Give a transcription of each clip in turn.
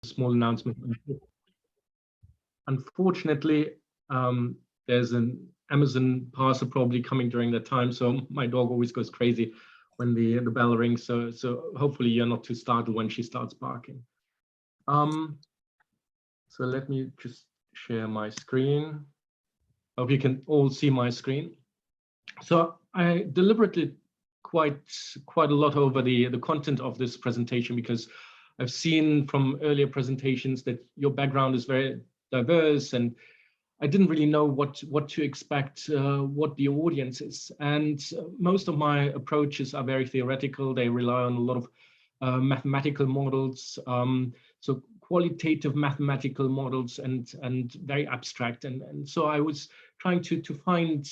small announcement. Unfortunately, there's an Amazon parcel probably coming during that time, so my dog always goes crazy when the bell rings. So hopefully you're not too startled when she starts barking. So let me just share my screen. Hope you can all see my screen. So I deliberately quite a lot over the content of this presentation, because I've seen from earlier presentations that your background is very diverse, and I didn't really know what to expect, what the audience is. And most of my approaches are very theoretical. They rely on a lot of mathematical models, so qualitative mathematical models, and very abstract. And so I was trying to find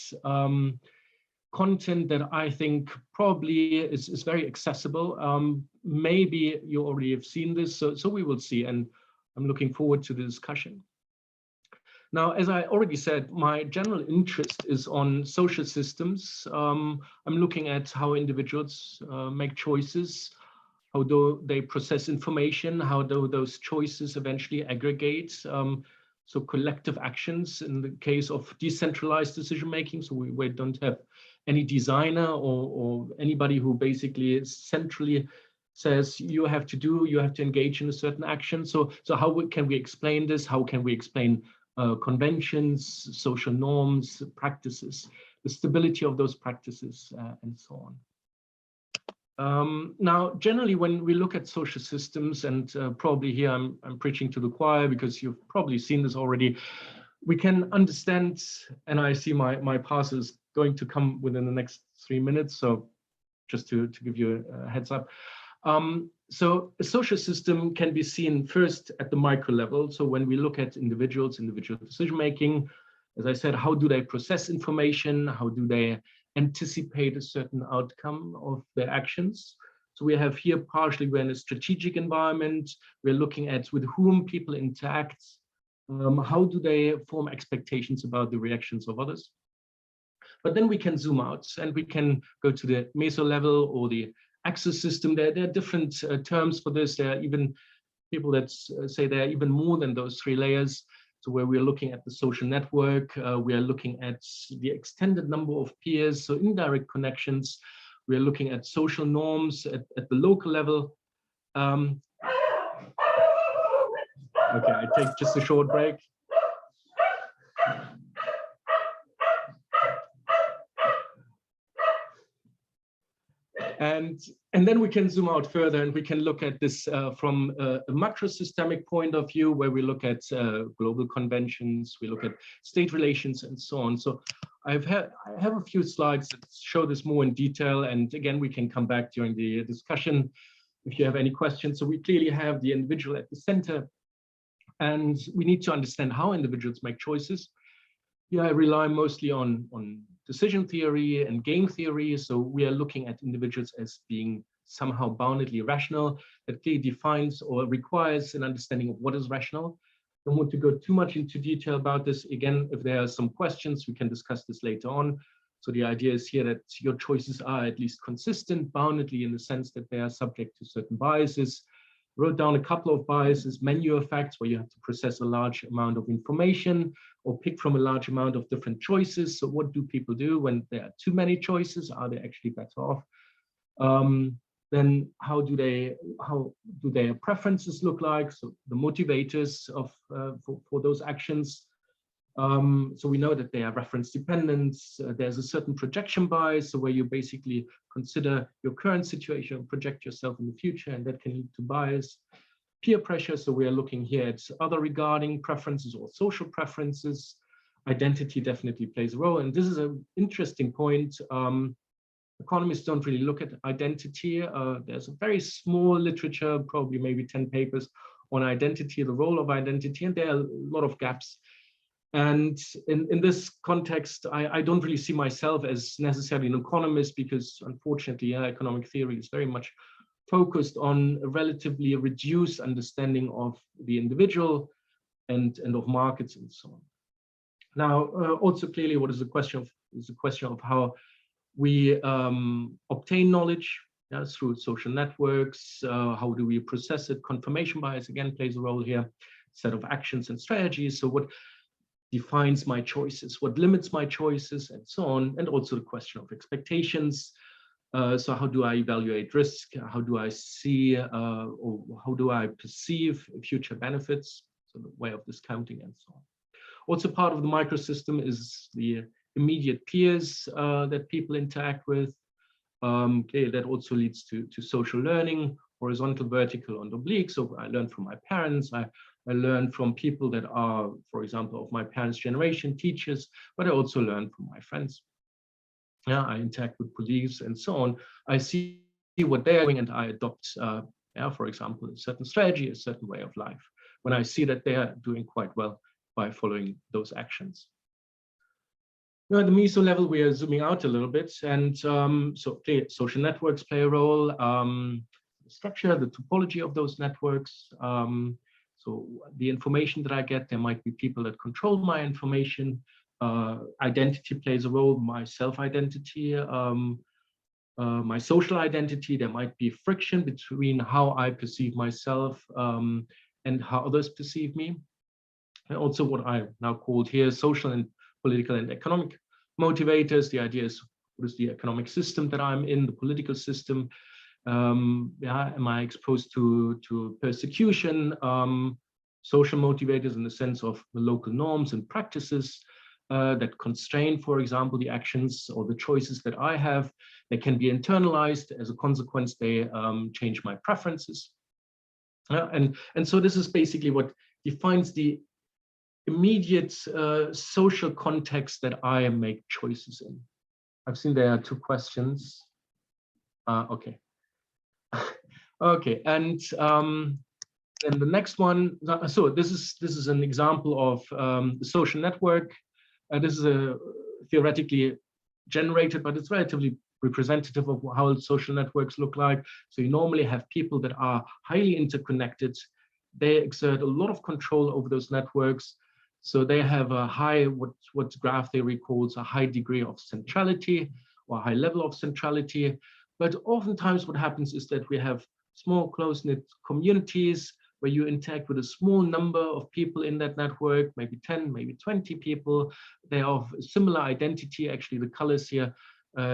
content that I think probably is very accessible. Maybe you already have seen this, so we will see, and I'm looking forward to the discussion. Now, as I already said, my general interest is on social systems. I'm looking at how individuals make choices, how do they process information, how do those choices eventually aggregate. So collective actions in the case of decentralized decision making. So we don't have any designer or anybody who basically centrally says you have to engage in a certain action. So how can we explain this? How can we explain conventions, social norms, practices, the stability of those practices, and so on. Now, generally, when we look at social systems, and probably here I'm preaching to the choir because you've probably seen this already, we can understand, and I see my parser is going to come within the next 3 minutes, so just to give you a heads up. So a social system can be seen first at the micro level. So when we look at individual decision-making, as I said, how do they process information? How do they anticipate a certain outcome of their actions? So we have here partially we're in a strategic environment. We're looking at with whom people interact. How do they form expectations about the reactions of others? But then we can zoom out and we can go to the meso level or the access system. There are different terms for this. There are even people that say there are even more than those 3 layers. So where we're looking at the social network, we are looking at the extended number of peers, so indirect connections. We're looking at social norms at the local level. Okay, I take just a short break. And then we can zoom out further and we can look at this from a macro-systemic point of view, where we look at global conventions, we look at state relations and so on. So I have a few slides that show this more in detail, and again, we can come back during the discussion if you have any questions. So we clearly have the individual at the center, and we need to understand how individuals make choices. Here I rely mostly on decision theory and game theory. So we are looking at individuals as being somehow boundedly rational. That clearly defines or requires an understanding of what is rational. Don't want to go too much into detail about this. Again, if there are some questions, we can discuss this later on. So the idea is here that your choices are at least consistent, boundedly in the sense that they are subject to certain biases. Wrote down a couple of biases, menu effects, where you have to process a large amount of information or pick from a large amount of different choices. So what do people do when there are too many choices? Are they actually better off? Then how do their preferences look like? So the motivators of for those actions. So we know that they are reference dependent. There's a certain projection bias, so where you basically consider your current situation, project yourself in the future, and that can lead to bias. Peer pressure, so we are looking here at other regarding preferences or social preferences. Identity definitely plays a role, and this is an interesting point. Economists don't really look at identity. There's a very small literature, probably maybe 10 papers on identity, the role of identity, and there are a lot of gaps. And in this context, I don't really see myself as necessarily an economist, because unfortunately, economic theory is very much focused on a relatively reduced understanding of the individual and of markets and so on. Now, also clearly, what is the question of how we obtain knowledge. through social networks. How do we process it? Confirmation bias, again, plays a role here. Set of actions and strategies. So what defines my choices? What limits my choices? And so on. And also the question of expectations. So how do I evaluate risk? How do I see or how do I perceive future benefits? So the way of discounting and so on. Also part of the microsystem is the immediate peers that people interact with. Okay, that also leads to social learning, horizontal, vertical, and oblique. So I learn from my parents. I learn from people that are, for example, of my parents' generation, teachers, but I also learn from my friends. Yeah, I interact with colleagues and so on. I see what they're doing and I adopt, for example, a certain strategy, a certain way of life, when I see that they are doing quite well by following those actions. Now, at the meso level, we are zooming out a little bit. And so social networks play a role, the structure, the topology of those networks. So the information that I get, there might be people that control my information. Identity plays a role, my self-identity, my social identity. There might be friction between how I perceive myself and how others perceive me. And also what I now called here social and political and economic motivators. The idea is, what is the economic system that I'm in, the political system? Am I exposed to persecution? Social motivators in the sense of the local norms and practices that constrain, for example, the actions or the choices that I have. They can be internalized. As a consequence, they change my preferences. And so this is basically what defines the immediate social context that I make choices in. I've seen there are 2 questions. Okay. Okay, and then the next one. So this is an example of the social network. This is a theoretically generated, but it's relatively representative of how social networks look like. So you normally have people that are highly interconnected. They exert a lot of control over those networks. So they have a high, what graph theory calls a high degree of centrality or high level of centrality. But oftentimes what happens is that we have small close-knit communities where you interact with a small number of people in that network, maybe 10, maybe 20 people. They are of similar identity. Actually, the colors here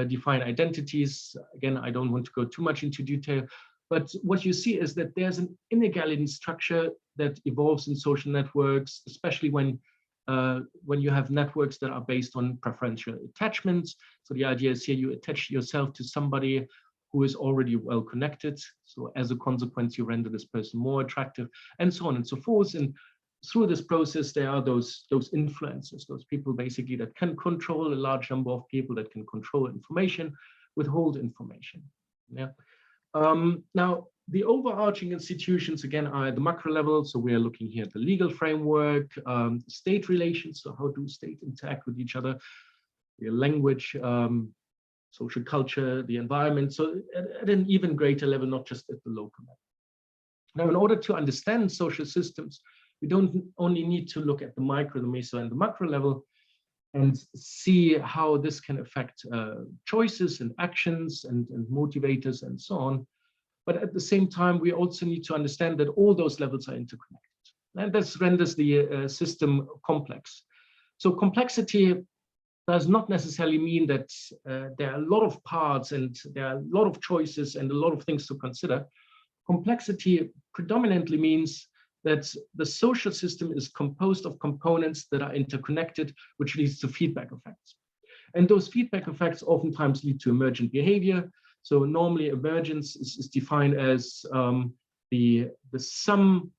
define identities. Again, I don't want to go too much into detail, but what you see is that there's an inequality structure that evolves in social networks, especially when you have networks that are based on preferential attachments. So the idea is here you attach yourself to somebody who is already well connected. So as a consequence, you render this person more attractive, and so on and so forth. And through this process, there are those influencers, those people basically that can control a large number of people, that can control information, withhold information. Yeah. Now, the overarching institutions, again, are at the macro level. So we are looking here at the legal framework, state relations. So how do states interact with each other? The language, social culture, the environment. So at an even greater level, not just at the local level. Now, in order to understand social systems, we don't only need to look at the micro, the meso, and the macro level and see how this can affect choices and actions and motivators and so on. But at the same time, we also need to understand that all those levels are interconnected. And this renders the system complex. So complexity does not necessarily mean that there are a lot of parts and there are a lot of choices and a lot of things to consider. Complexity predominantly means that the social system is composed of components that are interconnected, which leads to feedback effects. And those feedback effects oftentimes lead to emergent behavior. So normally emergence is defined as the sum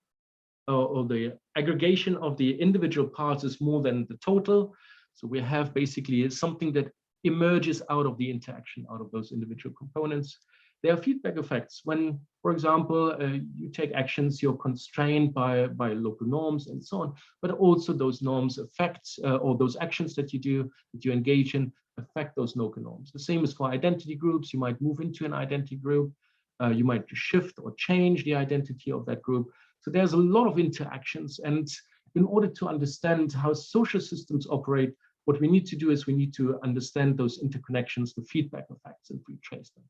or the aggregation of the individual parts is more than the total. So we have basically something that emerges out of the interaction, out of those individual components. There are feedback effects when, for example, you take actions, you're constrained by local norms and so on, but also those norms affect, or those actions that you do, that you engage in, affect those local norms. The same is for identity groups. You might move into an identity group. You might shift or change the identity of that group. So there's a lot of interactions. And in order to understand how social systems operate, what we need to do is we need to understand those interconnections, the feedback effects, and we trace them.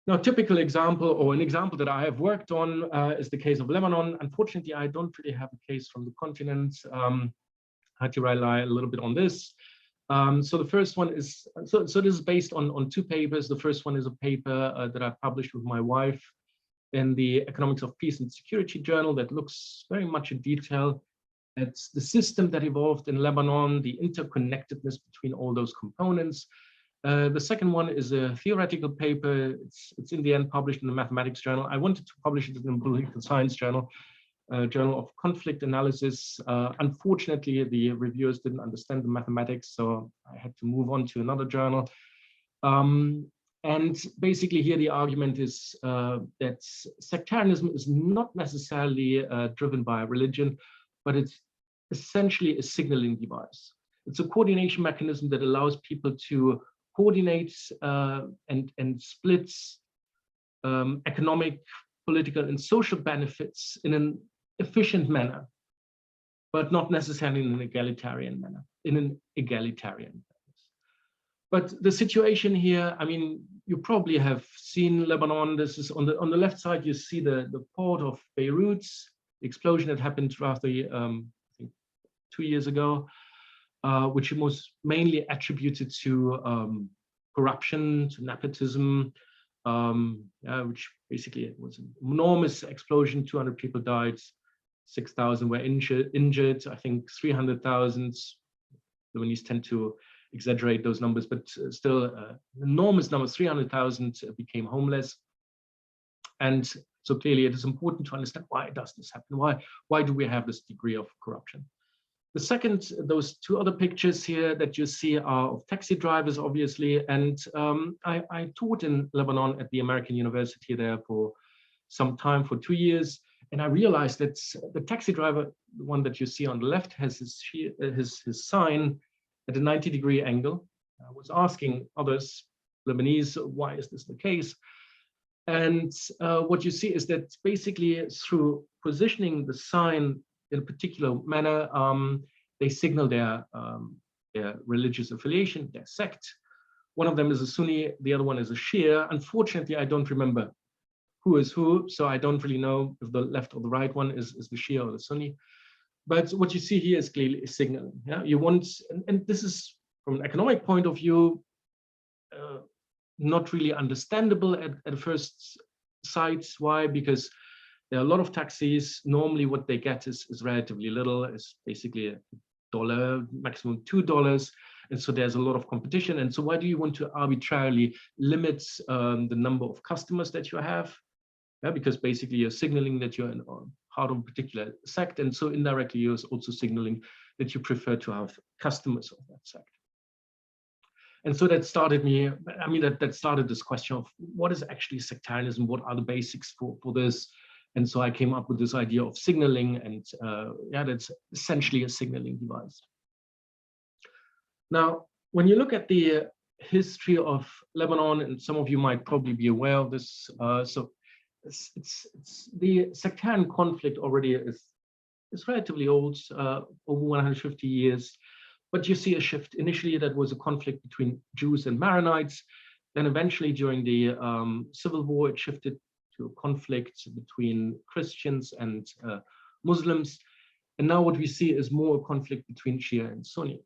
Now, a typical example, or an example that I have worked on, is the case of Lebanon. Unfortunately, I don't really have a case from the continent. I had to rely a little bit on this. So the first one is, so this is based on two papers. The first one is a paper that I published with my wife in the Economics of Peace and Security journal that looks very much in detail at the system that evolved in Lebanon, the interconnectedness between all those components. The second one is a theoretical paper. It's in the end published in the mathematics journal. I wanted to publish it in the political science journal, Journal of Conflict Analysis. Unfortunately, the reviewers didn't understand the mathematics, so I had to move on to another journal. And basically here the argument is that sectarianism is not necessarily driven by religion, but it's essentially a signaling device. It's a coordination mechanism that allows people to coordinate and split economic, political, and social benefits in an efficient manner, but not necessarily in an egalitarian manner, But the situation here, I mean, you probably have seen Lebanon. This is on the left side, you see the port of Beirut, the explosion that happened roughly, I think 2 years ago, which was mainly attributed to corruption, to nepotism, which basically was an enormous explosion. 200 people died, 6,000 were injured. I think 300,000. Lebanese tend to exaggerate those numbers, but still an enormous number, 300,000 became homeless. And so clearly it is important to understand, why does this happen? Why do we have this degree of corruption? The second, those two other pictures here that you see are of taxi drivers, obviously. And I taught in Lebanon at the American University there for some time, for 2 years. And I realized that the taxi driver, the one that you see on the left, has his sign at a 90-degree angle. I was asking others, Lebanese, why is this the case? And what you see is that basically through positioning the sign in a particular manner, they signal their religious affiliation, their sect. One of them is a Sunni, the other one is a Shia. Unfortunately, I don't remember who is who, so I don't really know if the left or the right one is the Shia or the Sunni. But what you see here is clearly signaling. Yeah, you want, and this is from an economic point of view, not really understandable at first sight. Why? Because there are a lot of taxis. Normally, what they get is relatively little. It's basically $1, maximum $2, and so there's a lot of competition. And so, why do you want to arbitrarily limit the number of customers that you have? Yeah, because basically you're signaling that you're in part of a particular sect, and so indirectly you're also signaling that you prefer to have customers of that sect. And so that started me, I mean, that started this question of what is actually sectarianism? What are the basics for this? And so I came up with this idea of signaling, and yeah, that's essentially a signaling device. Now, when you look at the history of Lebanon, and some of you might probably be aware of this, so it's the sectarian conflict already is relatively old, over 150 years. But you see a shift. Initially, that was a conflict between Jews and Maronites. Then eventually, during the Civil War, it shifted to a conflict between Christians and Muslims. And now what we see is more a conflict between Shia and Sunni.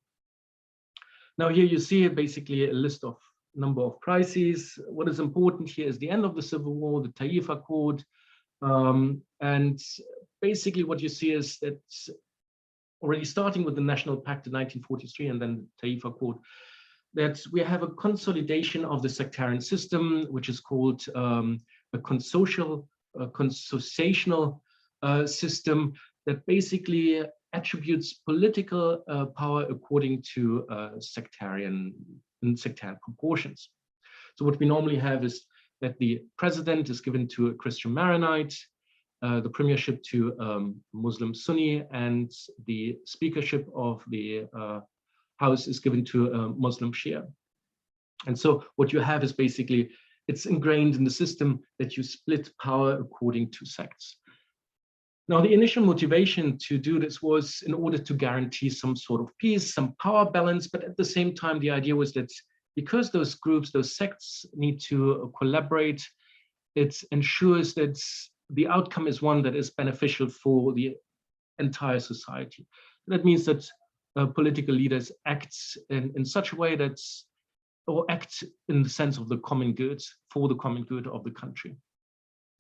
Now here you see basically a list of number of crises. What is important here is the end of the Civil War, the Taif Accord. And basically what you see is that already starting with the National Pact in 1943 and then the Taif Accord, that we have a consolidation of the sectarian system, which is called a consociational system that basically attributes political power according to sectarian proportions. So what we normally have is that the president is given to a Christian Maronite, the premiership to Muslim Sunni, and the speakership of the House is given to a Muslim Shia. And so what you have is basically, it's ingrained in the system that you split power according to sects. Now, the initial motivation to do this was in order to guarantee some sort of peace, some power balance, but at the same time, the idea was that because those groups, those sects need to collaborate it ensures that the outcome is one that is beneficial for the entire society. That means that political leaders act in such a way that's, or act in the sense of the common good, for the common good of the country.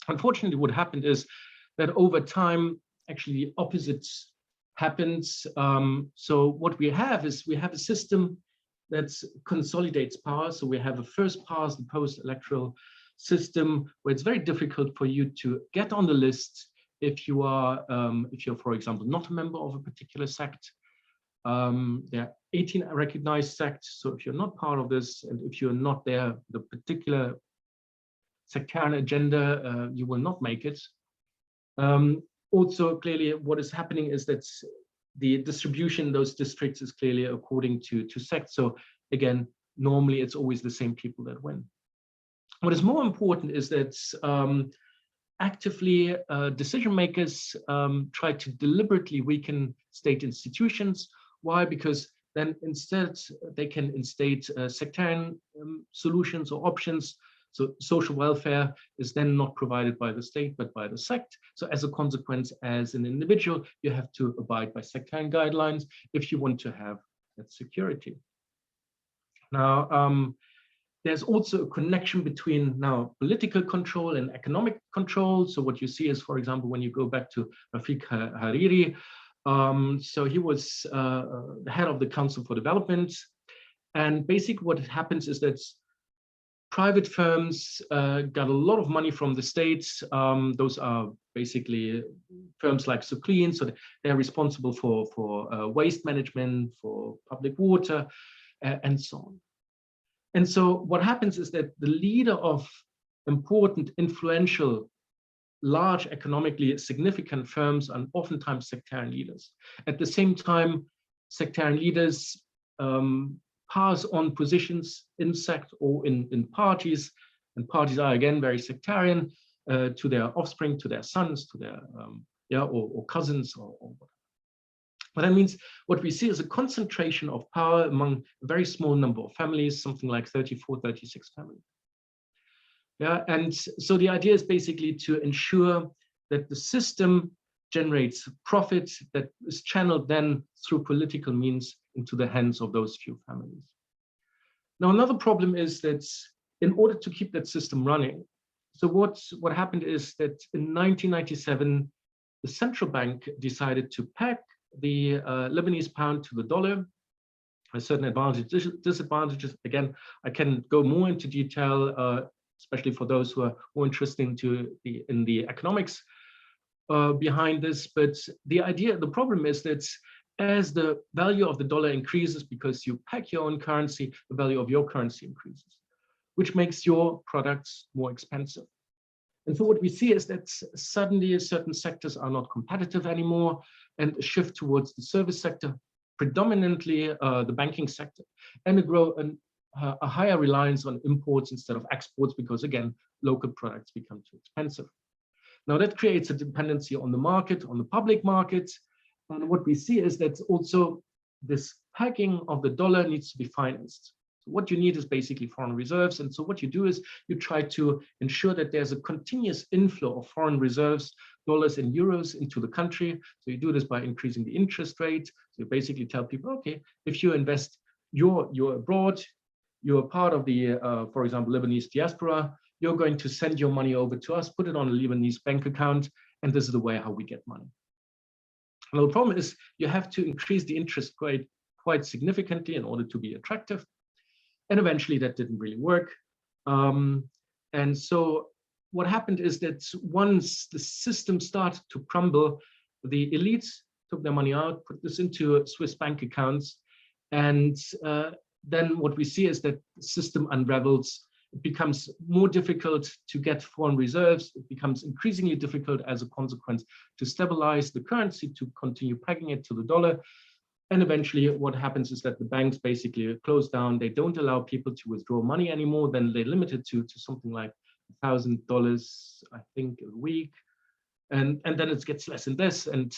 Unfortunately, what happened is that over time, actually the opposite happens. So what we have is we have a system that consolidates power. So we have a first past and post-electoral system where it's very difficult for you to get on the list if you're, for example, not a member of a particular sect. There are 18 recognized sects. So if you're not part of this, and if you're not there, the particular sectarian agenda, you will not make it. Also, clearly, what is happening is that the distribution in those districts is clearly according to sects. So again, normally it's always the same people that win. What is more important is that actively decision makers try to deliberately weaken state institutions. Why? Because then instead they can instate sectarian solutions or options. So social welfare is then not provided by the state, but by the sect. So as a consequence, as an individual, you have to abide by sectarian guidelines if you want to have that security. Now, there's also a connection between now political control and economic control. So what you see is, for example, when you go back to Rafik Hariri, so he was the head of the Council for Development. And basically what happens is that private firms got a lot of money from the states. Those are basically firms like Suclean, so they're responsible for waste management, for public water, and so on. And so what happens is that the leader of important, influential, large, economically significant firms are oftentimes sectarian leaders. At the same time, sectarian leaders pass on positions in sect or in parties, and parties are again very sectarian to their offspring, to their sons, to their or cousins or whatever. But that means what we see is a concentration of power among a very small number of families, something like 34, 36 families. Yeah, and so the idea is basically to ensure that the system generates profit that is channeled then through political means into the hands of those few families. Now, another problem is that in order to keep that system running, so what happened is that in 1997, the central bank decided to peg the Lebanese pound to the dollar. There's certain advantages, disadvantages. Again, I can go more into detail, especially for those who are more interested in the economics behind this. But the problem is that as the value of the dollar increases because you peg your own currency, the value of your currency increases, which makes your products more expensive. And so what we see is that suddenly certain sectors are not competitive anymore, and a shift towards the service sector, predominantly the banking sector, and a higher reliance on imports instead of exports, because again, local products become too expensive. Now that creates a dependency on the market, on the public market. And what we see is that also this pegging of the dollar needs to be financed. So what you need is basically foreign reserves. And so what you do is you try to ensure that there's a continuous inflow of foreign reserves, dollars and euros into the country. So you do this by increasing the interest rate. So you basically tell people, okay, if you invest, you're abroad, you're part of the, for example, Lebanese diaspora, you're going to send your money over to us, put it on a Lebanese bank account, and this is the way how we get money. Well, the problem is you have to increase the interest rate quite significantly in order to be attractive. And eventually that didn't really work. And so what happened is that once the system started to crumble, the elites took their money out, put this into Swiss bank accounts. And then what we see is that the system unravels. It becomes more difficult to get foreign reserves. It becomes increasingly difficult as a consequence to stabilize the currency, to continue pegging it to the dollar. And eventually what happens is that the banks basically close down. They don't allow people to withdraw money anymore. Then they limit it to something like $1,000, I think, a week. and then it gets less and less. And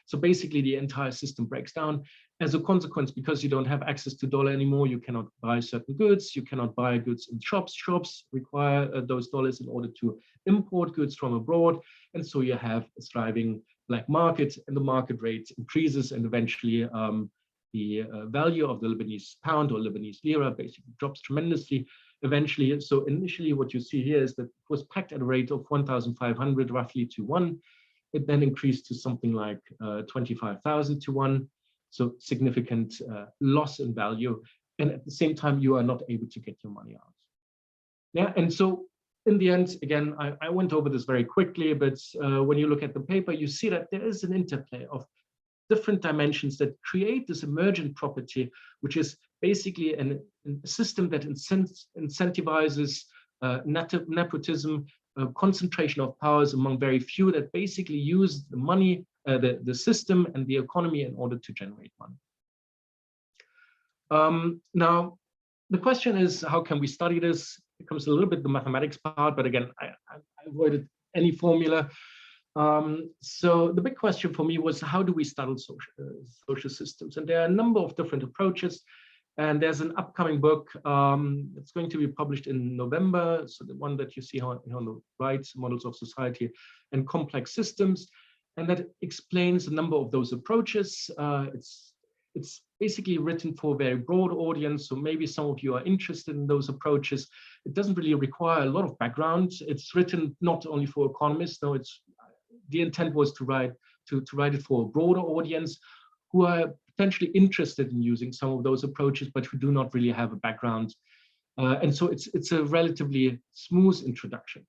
so basically the entire system breaks down. As a consequence, because you don't have access to dollar anymore, you cannot buy certain goods, you cannot buy goods in shops. Shops require those dollars in order to import goods from abroad. And so you have a thriving black market, and the market rate increases, and eventually the value of the Lebanese pound or Lebanese lira basically drops tremendously eventually. So initially what you see here is that it was pegged at a rate of 1,500 roughly to 1. It then increased to something like 25,000 to 1. So significant loss in value. And at the same time, you are not able to get your money out. Yeah, and so in the end, again, I went over this very quickly, but when you look at the paper, you see that there is an interplay of different dimensions that create this emergent property, which is basically a system that incentivizes nepotism, concentration of powers among very few that basically use the money, the system and the economy in order to generate money. Now, the question is, how can we study this? It comes a little bit the mathematics part, but again, I avoided any formula. So the big question for me was, how do we study social systems? And there are a number of different approaches. And there's an upcoming book that's going to be published in November. So the one that you see on the right, Models of Society and Complex Systems. And that explains a number of those approaches. It's basically written for a very broad audience. So maybe some of you are interested in those approaches. It doesn't really require a lot of background. It's written not only for economists. No, the intent was to write it for a broader audience who are potentially interested in using some of those approaches, but who do not really have a background. And so it's a relatively smooth introduction.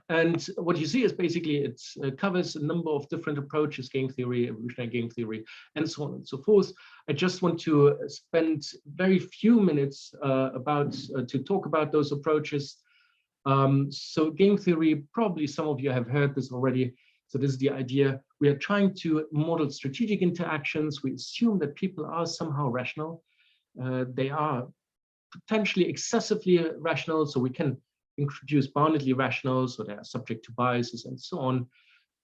And what you see is basically it covers a number of different approaches: game theory, evolutionary game theory, and so on and so forth. I just want to spend very few minutes to talk about those approaches. So game theory, probably some of you have heard this already. So this is the idea. We are trying to model strategic interactions. We assume that people are somehow rational. They are potentially excessively rational, so we can introduce boundedly rational, so they are subject to biases and so on.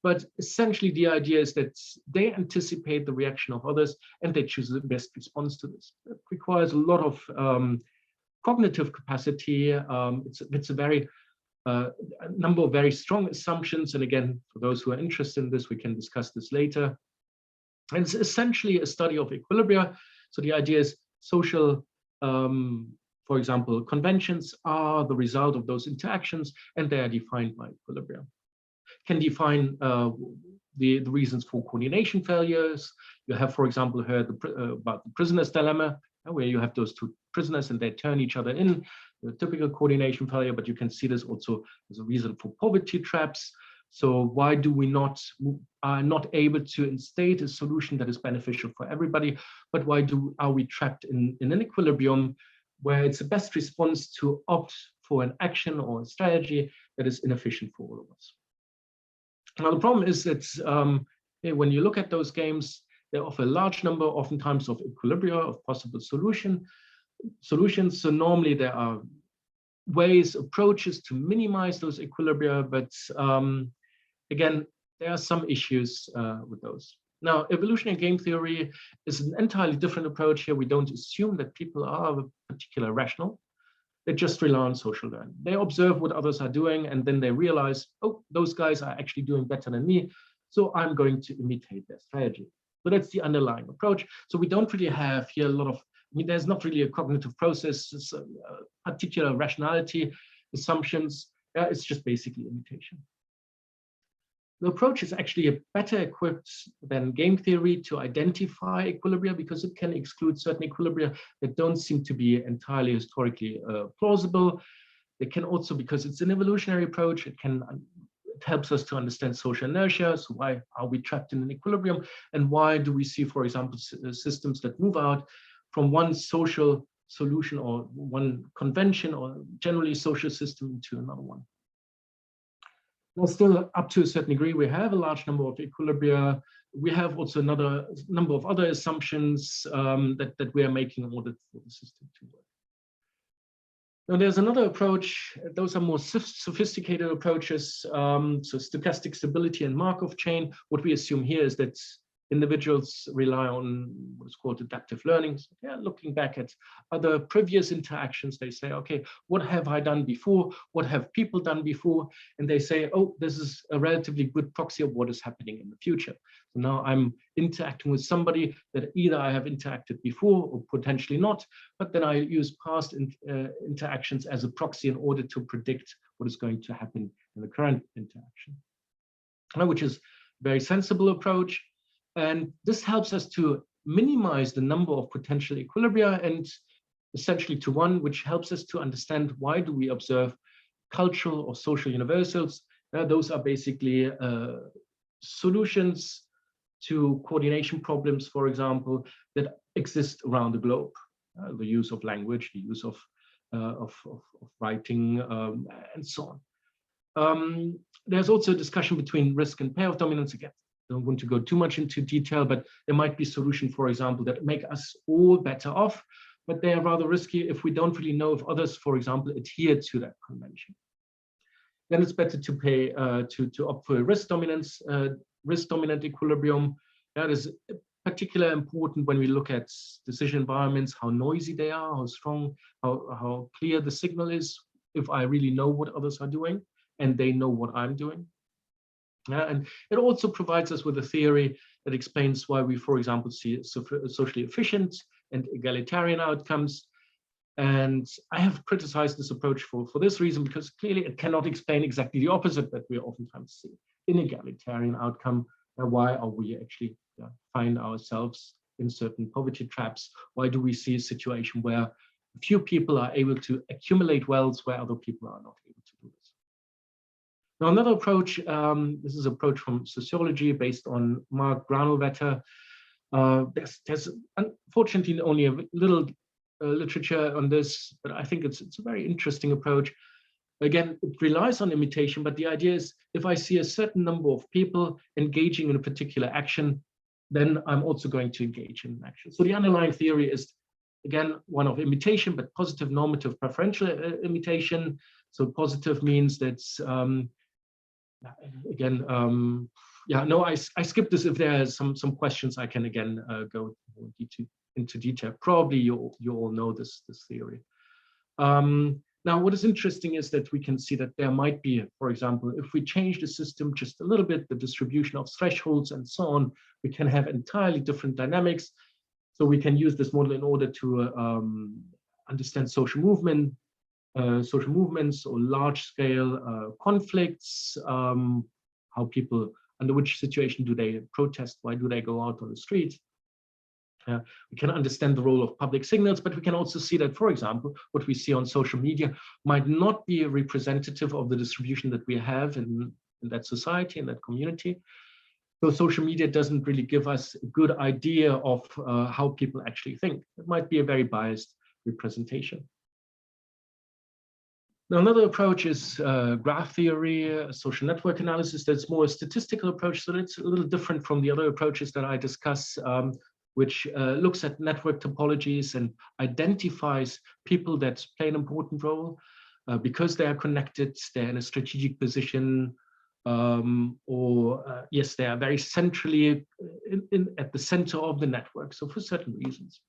But essentially the idea is that they anticipate the reaction of others and they choose the best response to this. It requires a lot of cognitive capacity. It's a number of very strong assumptions. And again, for those who are interested in this, we can discuss this later. And it's essentially a study of equilibria. So the idea is social, for example, conventions are the result of those interactions, and they are defined by equilibria. Can define the reasons for coordination failures. You have, for example, heard about the prisoner's dilemma, where you have those two prisoners and they turn each other in, the typical coordination failure, but you can see this also as a reason for poverty traps. So why do we are not able to instate a solution that is beneficial for everybody, but why are we trapped in an equilibrium where it's the best response to opt for an action or a strategy that is inefficient for all of us? Now, the problem is that when you look at those games, they offer a large number, oftentimes, of equilibria, of possible solutions. So normally there are approaches to minimize those equilibria, but again, there are some issues with those. Now, evolutionary game theory is an entirely different approach here. We don't assume that people are particularly rational. They just rely on social learning. They observe what others are doing, and then they realize, oh, those guys are actually doing better than me, so I'm going to imitate their strategy. So that's the underlying approach. So we don't really have here a lot of, there's not really a cognitive process, it's a particular rationality, assumptions. It's just basically imitation. The approach is actually better equipped than game theory to identify equilibria, because it can exclude certain equilibria that don't seem to be entirely historically plausible. It can also, because it's an evolutionary approach, it helps us to understand social inertia. So why are we trapped in an equilibrium? And why do we see, for example, systems that move out from one social solution or one convention or generally social system into another one? Now, still, up to a certain degree, we have a large number of equilibria. We have also another number of other assumptions that we are making in order for the system to work. Now, there's another approach. Those are more sophisticated approaches. So stochastic stability and Markov chain. What we assume here is that individuals rely on what is called adaptive learning. So they're looking back at other previous interactions. They say, okay, what have I done before? What have people done before? And they say, oh, this is a relatively good proxy of what is happening in the future. So now I'm interacting with somebody that either I have interacted before or potentially not, but then I use past interactions as a proxy in order to predict what is going to happen in the current interaction, which is a very sensible approach. And this helps us to minimize the number of potential equilibria and essentially to one which helps us to understand why do we observe cultural or social universals. Those are basically solutions to coordination problems, for example, that exist around the globe. The use of language, the use of writing, and so on. There's also a discussion between risk and payoff dominance. Again, I don't want to go too much into detail, but there might be solutions, for example, that make us all better off, but they are rather risky if we don't really know if others, for example, adhere to that convention. Then it's better to pay to opt for a risk dominant equilibrium. That is particularly important when we look at decision environments, how noisy they are, how strong, how clear the signal is, if I really know what others are doing and they know what I'm doing. And it also provides us with a theory that explains why we, for example, see socially efficient and egalitarian outcomes. And I have criticized this approach for this reason, because clearly it cannot explain exactly the opposite that we oftentimes see. Inegalitarian outcome, why are we actually find ourselves in certain poverty traps? Why do we see a situation where a few people are able to accumulate wealth where other people are not able to do this? Now, another approach, this is an approach from sociology based on Mark Granovetter. There's unfortunately only a little literature on this, but I think it's a very interesting approach. Again, it relies on imitation, but the idea is if I see a certain number of people engaging in a particular action, then I'm also going to engage in action. So the underlying theory is, again, one of imitation, but positive normative preferential imitation. So positive means that I skipped this. If there are some questions, I can again go into detail. Probably you all know this theory. Now, what is interesting is that we can see that there might be, for example, if we change the system just a little bit, the distribution of thresholds and so on, we can have entirely different dynamics. So we can use this model in order to understand social movements or large-scale conflicts, how people, under which situation do they protest, why do they go out on the street. We can understand the role of public signals, but we can also see that, for example, what we see on social media might not be representative of the distribution that we have in that society, in that community. So social media doesn't really give us a good idea of how people actually think. It might be a very biased representation. Now, another approach is graph theory, social network analysis. That's more a statistical approach, so it's a little different from the other approaches that I discuss, which looks at network topologies and identifies people that play an important role because they are connected, they're in a strategic position, yes, they are very centrally at the center of the network, so for certain reasons.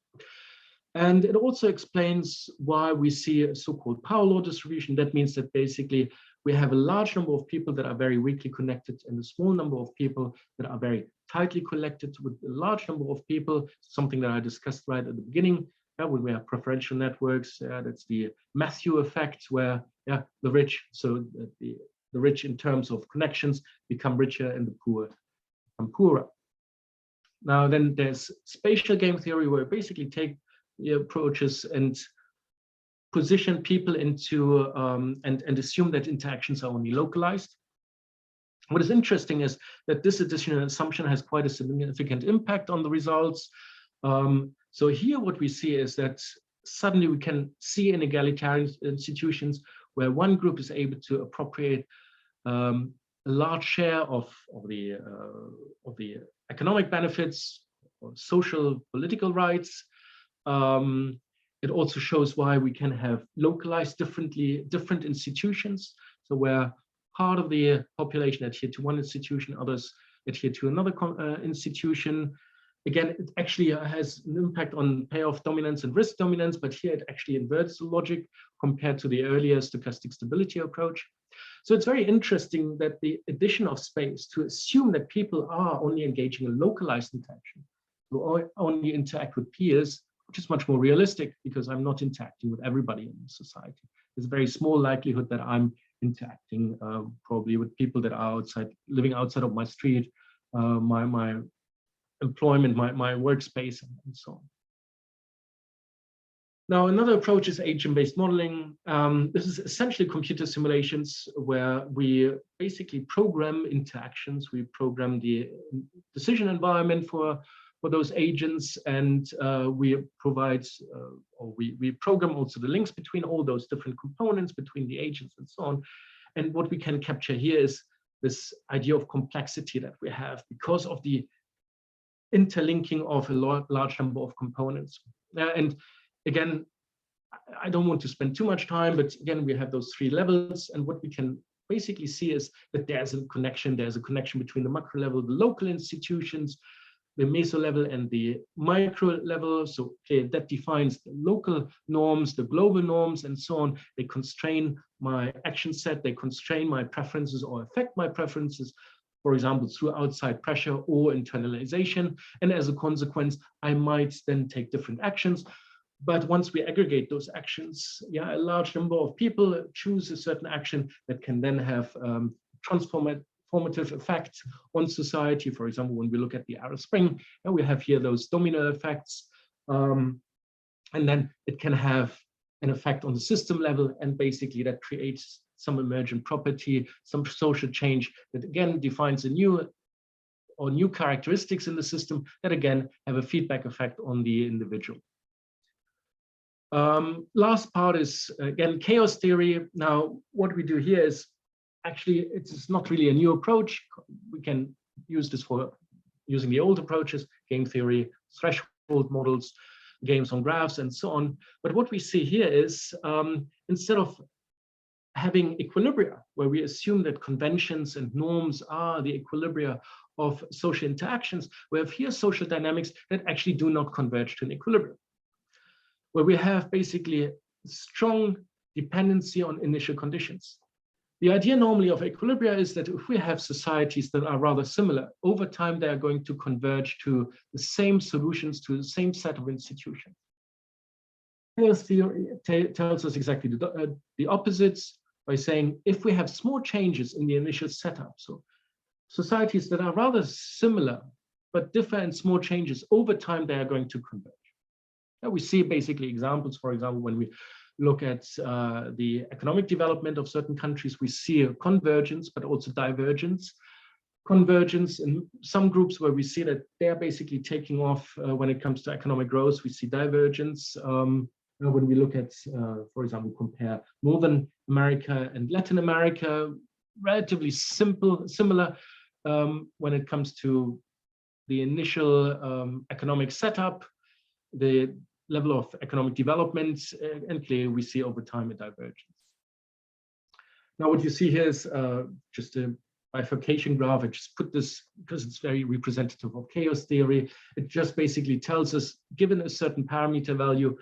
And it also explains why we see a so-called power law distribution. That means that basically we have a large number of people that are very weakly connected and a small number of people that are very tightly connected with a large number of people, something that I discussed right at the beginning. When we have preferential networks, that's the Matthew effect, where the rich, so the rich in terms of connections become richer and the poor become poorer. Now then there's spatial game theory, where we basically take the approaches and position people into and assume that interactions are only localized. What is interesting is that this additional assumption has quite a significant impact on the results. So here what we see is that suddenly we can see in egalitarian institutions where one group is able to appropriate a large share of the economic benefits or social political rights, It also shows why we can have localized different institutions. So where part of the population adhere to one institution, others adhere to another institution. Again, it actually has an impact on payoff dominance and risk dominance, but here it actually inverts the logic compared to the earlier stochastic stability approach. So it's very interesting that the addition of space to assume that people are only engaging in localized interaction, who only interact with peers, which is much more realistic because I'm not interacting with everybody in society. There's a very small likelihood that I'm interacting probably with people that are living outside of my street, my employment, my workspace, and so on. Now, another approach is agent-based modeling. This is essentially computer simulations where we basically program interactions. We program the decision environment for those agents, and we provide, or we program also the links between all those different components, between the agents and so on. And what we can capture here is this idea of complexity that we have because of the interlinking of a large number of components. And again, I don't want to spend too much time, but again, we have those three levels, and what we can basically see is that there's a connection between the macro level, the local institutions, the meso level, and the micro level. So that defines the local norms, the global norms, and so on. They constrain my action set, they constrain my preferences or affect my preferences, for example, through outside pressure or internalization. And as a consequence, I might then take different actions. But once we aggregate those actions, a large number of people choose a certain action that can then have transformative effects on society. For example, when we look at the Arab Spring, and we have here those domino effects, and then it can have an effect on the system level, and basically that creates some emergent property, some social change that again defines a new characteristics in the system that again have a feedback effect on the individual. Last part is again chaos theory. Now, what we do here is actually it's not really a new approach. We can use this for using the old approaches, game theory, threshold models, games on graphs, and so on. But what we see here is instead of having equilibria, where we assume that conventions and norms are the equilibria of social interactions, we have here social dynamics that actually do not converge to an equilibrium, where we have basically strong dependency on initial conditions. The idea normally of equilibria is that if we have societies that are rather similar, over time they are going to converge to the same solutions, to the same set of institutions. Chaos theory tells us exactly the opposites by saying if we have small changes in the initial setup, so societies that are rather similar but differ in small changes, over time they are going to converge. Now we see basically examples, for example, when we look at the economic development of certain countries, we see a convergence, but also divergence. Convergence in some groups where we see that they're basically taking off when it comes to economic growth, we see divergence. When we look at, for example, compare Northern America and Latin America, relatively similar when it comes to the initial economic setup, the level of economic development, and clearly we see over time a divergence. Now what you see here is just a bifurcation graph. I just put this because it's very representative of chaos theory. It just basically tells us, given a certain parameter value,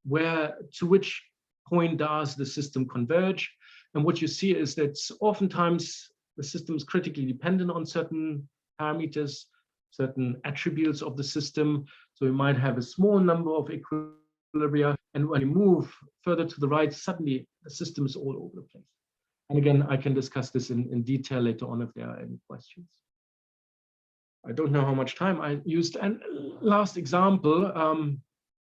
to which point does the system converge. And what you see is that oftentimes the system is critically dependent on certain parameters, certain attributes of the system. So we might have a small number of equilibria, and when you move further to the right, suddenly the system is all over the place. And again, I can discuss this in detail later on if there are any questions. I don't know how much time I used. And last example,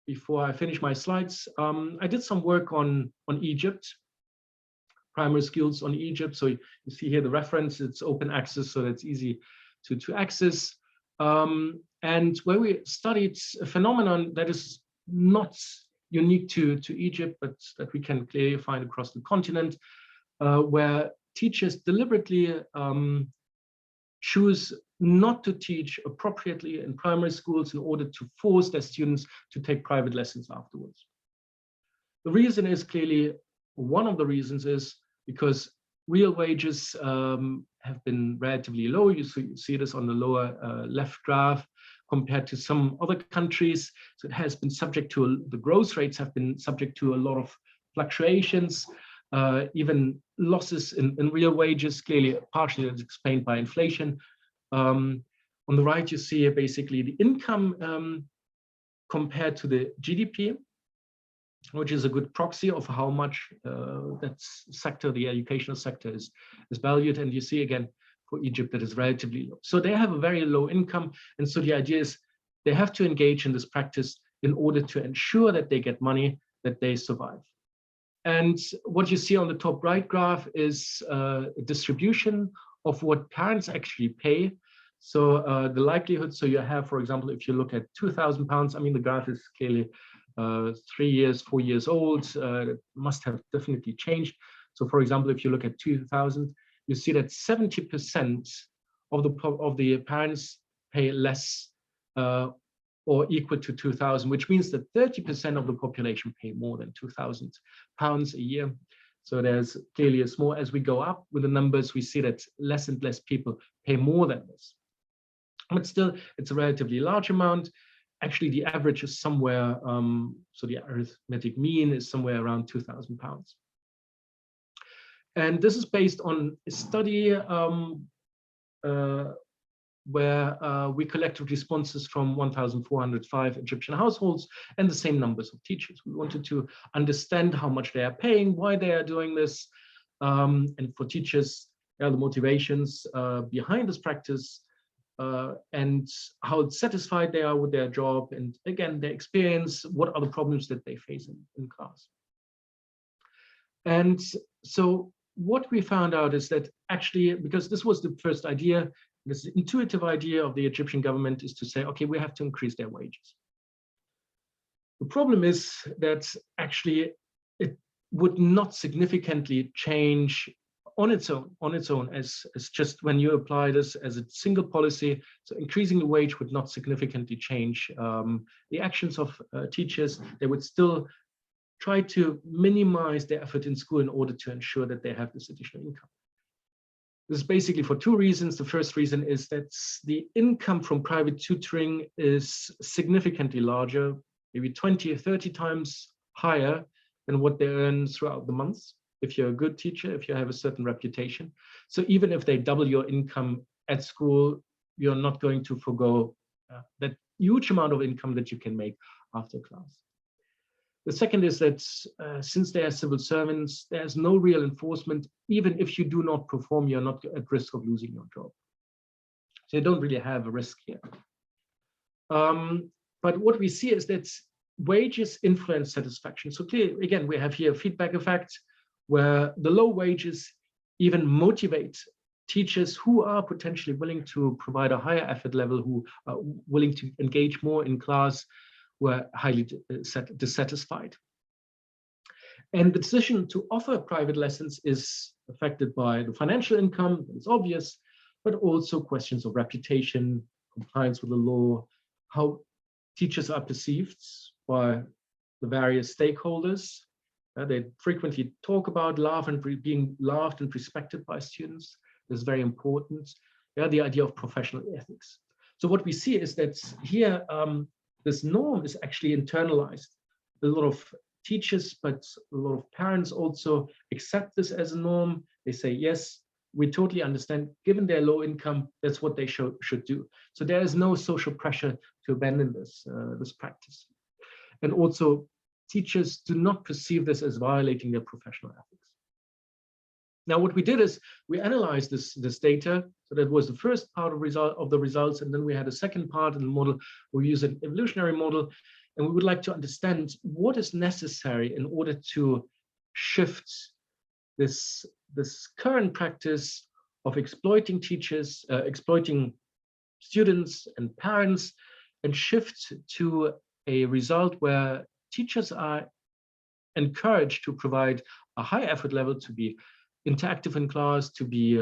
before I finish my slides, I did some work on Egypt, primary skills on Egypt. So you see here the reference, it's open access, so that's easy to access. And where we studied a phenomenon that is not unique to Egypt, but that we can clearly find across the continent, where teachers deliberately choose not to teach appropriately in primary schools in order to force their students to take private lessons afterwards. The reason is clearly, one of the reasons is because real wages have been relatively low. You see this on the lower left graph compared to some other countries. So it has been subject to, the growth rates have been subject to a lot of fluctuations, even losses in real wages, clearly partially explained by inflation. On the right, you see basically the income compared to the GDP, which is a good proxy of how much that sector, the educational sector, is valued. And you see again, for Egypt, that is relatively low. So they have a very low income. And so the idea is they have to engage in this practice in order to ensure that they get money, that they survive. And what you see on the top right graph is a distribution of what parents actually pay. So the likelihood, so you have, for example, if you look at £2,000, I mean, the graph is clearly 3 years, 4 years old, it must have definitely changed. So for example, if you look at 2000, you see that 70% of the parents pay less or equal to 2,000, which means that 30% of the population pay more than £2,000 a year. So there's clearly a small, as we go up with the numbers, we see that less and less people pay more than this. But still, it's a relatively large amount. Actually, the average is somewhere, so the arithmetic mean is somewhere around £2,000. And this is based on a study where we collected responses from 1,405 Egyptian households and the same numbers of teachers. We wanted to understand how much they are paying, why they are doing this, and for teachers, the motivations behind this practice, and how satisfied they are with their job, and again, their experience, what are the problems that they face in class. And so what we found out is that actually, because this was the first idea, this intuitive idea of the Egyptian government is to say, okay, we have to increase their wages. The problem is that actually it would not significantly change on its own as just when you apply this as a single policy. So increasing the wage would not significantly change the actions of teachers. They would still try to minimize their effort in school in order to ensure that they have this additional income. This is basically for two reasons. The first reason is that the income from private tutoring is significantly larger, maybe 20 or 30 times higher than what they earn throughout the month. If you're a good teacher, if you have a certain reputation. So even if they double your income at school, you're not going to forgo that huge amount of income that you can make after class. The second is that since they are civil servants, there's no real enforcement. Even if you do not perform, you're not at risk of losing your job. So you don't really have a risk here. But what we see is that wages influence satisfaction. So clearly, again, we have here a feedback effect where the low wages even motivate teachers who are potentially willing to provide a higher effort level, who are willing to engage more in class, were highly dissatisfied. And the decision to offer private lessons is affected by the financial income, it's obvious, but also questions of reputation, compliance with the law, how teachers are perceived by the various stakeholders. They frequently talk about being loved and respected by students. This is very important. The idea of professional ethics. So what we see is that here, this norm is actually internalized. A lot of teachers, but a lot of parents also accept this as a norm. They say, yes, we totally understand, given their low income, that's what they should do. So there is no social pressure to abandon this practice. And also, teachers do not perceive this as violating their professional ethics. Now, what we did is we analyzed this data. So that was the first part of the results. And then we had a second part in the model. We use an evolutionary model. And we would like to understand what is necessary in order to shift this current practice of exploiting teachers, exploiting students and parents, and shift to a result where teachers are encouraged to provide a high effort level, to be interactive in class, to be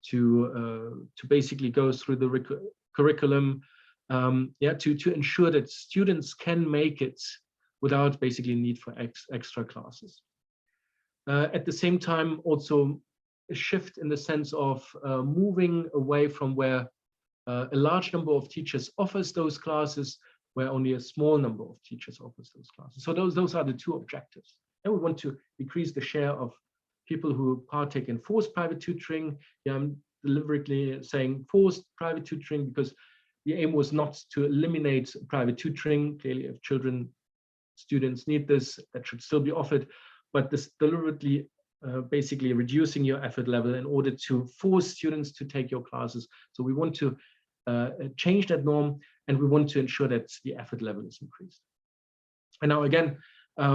to basically go through the curriculum, to ensure that students can make it without basically need for extra classes. At the same time, also a shift in the sense of moving away from where a large number of teachers offers those classes, where only a small number of teachers offers those classes. So those are the two objectives. And we want to decrease the share of people who partake in forced private tutoring. Yeah, I'm deliberately saying forced private tutoring because the aim was not to eliminate private tutoring. Clearly, if students need this, that should still be offered, but this deliberately basically reducing your effort level in order to force students to take your classes. So we want to change that norm, and we want to ensure that the effort level is increased. And now again,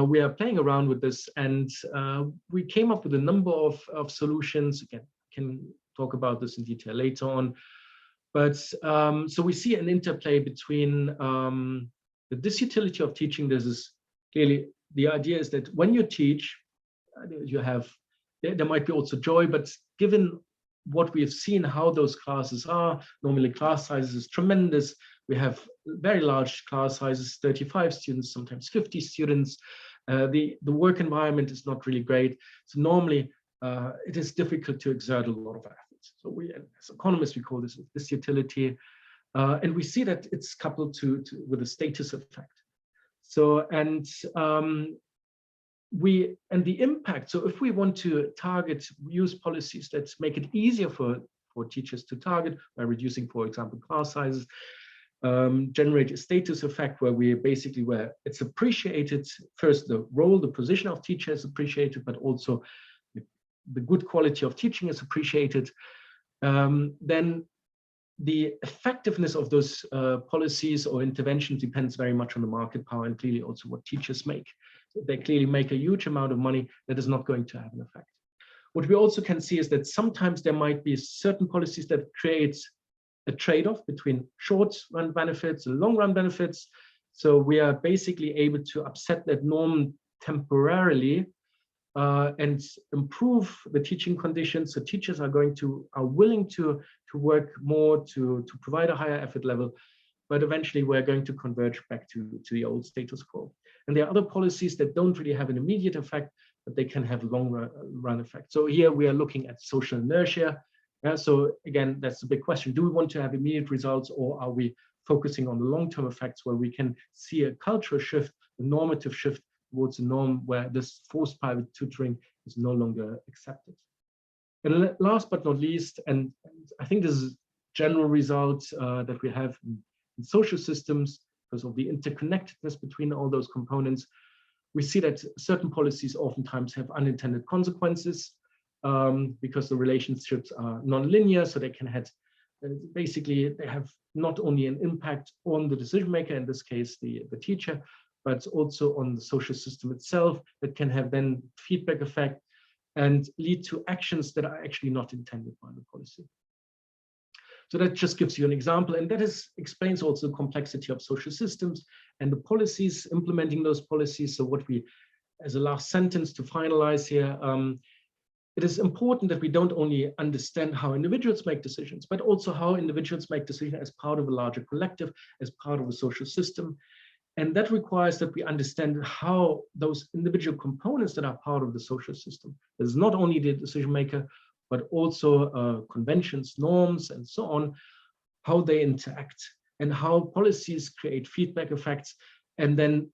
we are playing around with this, and we came up with a number of solutions. Again, can talk about this in detail later on. But so we see an interplay between the disutility of teaching. This is clearly the idea is that when you teach, you have, there might be also joy, but given what we have seen, how those classes are, normally class sizes is tremendous. We have very large class sizes, 35 students, sometimes 50 students. The work environment is not really great. So normally it is difficult to exert a lot of effort. So we, as economists, we call this disutility. And we see that it's coupled with a status effect. So, and the impact, so if we want to use policies that make it easier for teachers to target by reducing, for example, class sizes, generate a status effect where where it's appreciated, first the role, the position of teacher is appreciated, but also the good quality of teaching is appreciated, then the effectiveness of those policies or interventions depends very much on the market power and clearly also what teachers make. So they clearly make a huge amount of money that is not going to have an effect. What we also can see is that sometimes there might be certain policies that create a trade-off between short-run benefits and long-run benefits. So we are basically able to upset that norm temporarily and improve the teaching conditions. So teachers are willing to work more, to provide a higher effort level, but eventually we're going to converge back to the old status quo. And there are other policies that don't really have an immediate effect, but they can have long run effect. So here we are looking at social inertia. So again, that's a big question. Do we want to have immediate results, or are we focusing on the long-term effects where we can see a cultural shift, a normative shift towards a norm where this forced private tutoring is no longer accepted? And last but not least, and I think this is general results that we have in social systems because of the interconnectedness between all those components, we see that certain policies oftentimes have unintended consequences because the relationships are non-linear, so they can have basically they have not only an impact on the decision maker, in this case the teacher, but also on the social system itself that can have then feedback effect and lead to actions that are actually not intended by the policy. So that just gives you an example, and that explains also the complexity of social systems and the policies implementing those policies. So what we, as a last sentence to finalize here, it is important that we don't only understand how individuals make decisions, but also how individuals make decisions as part of a larger collective, as part of a social system. And that requires that we understand how those individual components that are part of the social system, there's not only the decision maker, but also conventions, norms, and so on, how they interact and how policies create feedback effects and then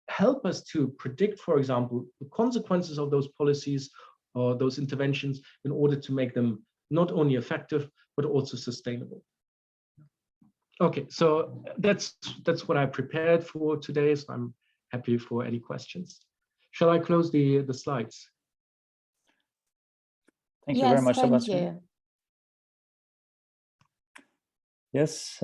help us to predict, for example, the consequences of those policies or those interventions in order to make them not only effective, but also sustainable. Okay, so that's what I prepared for today. So I'm happy for any questions. Shall I close the slides? Thank you very much, Sebastian. You. Yes,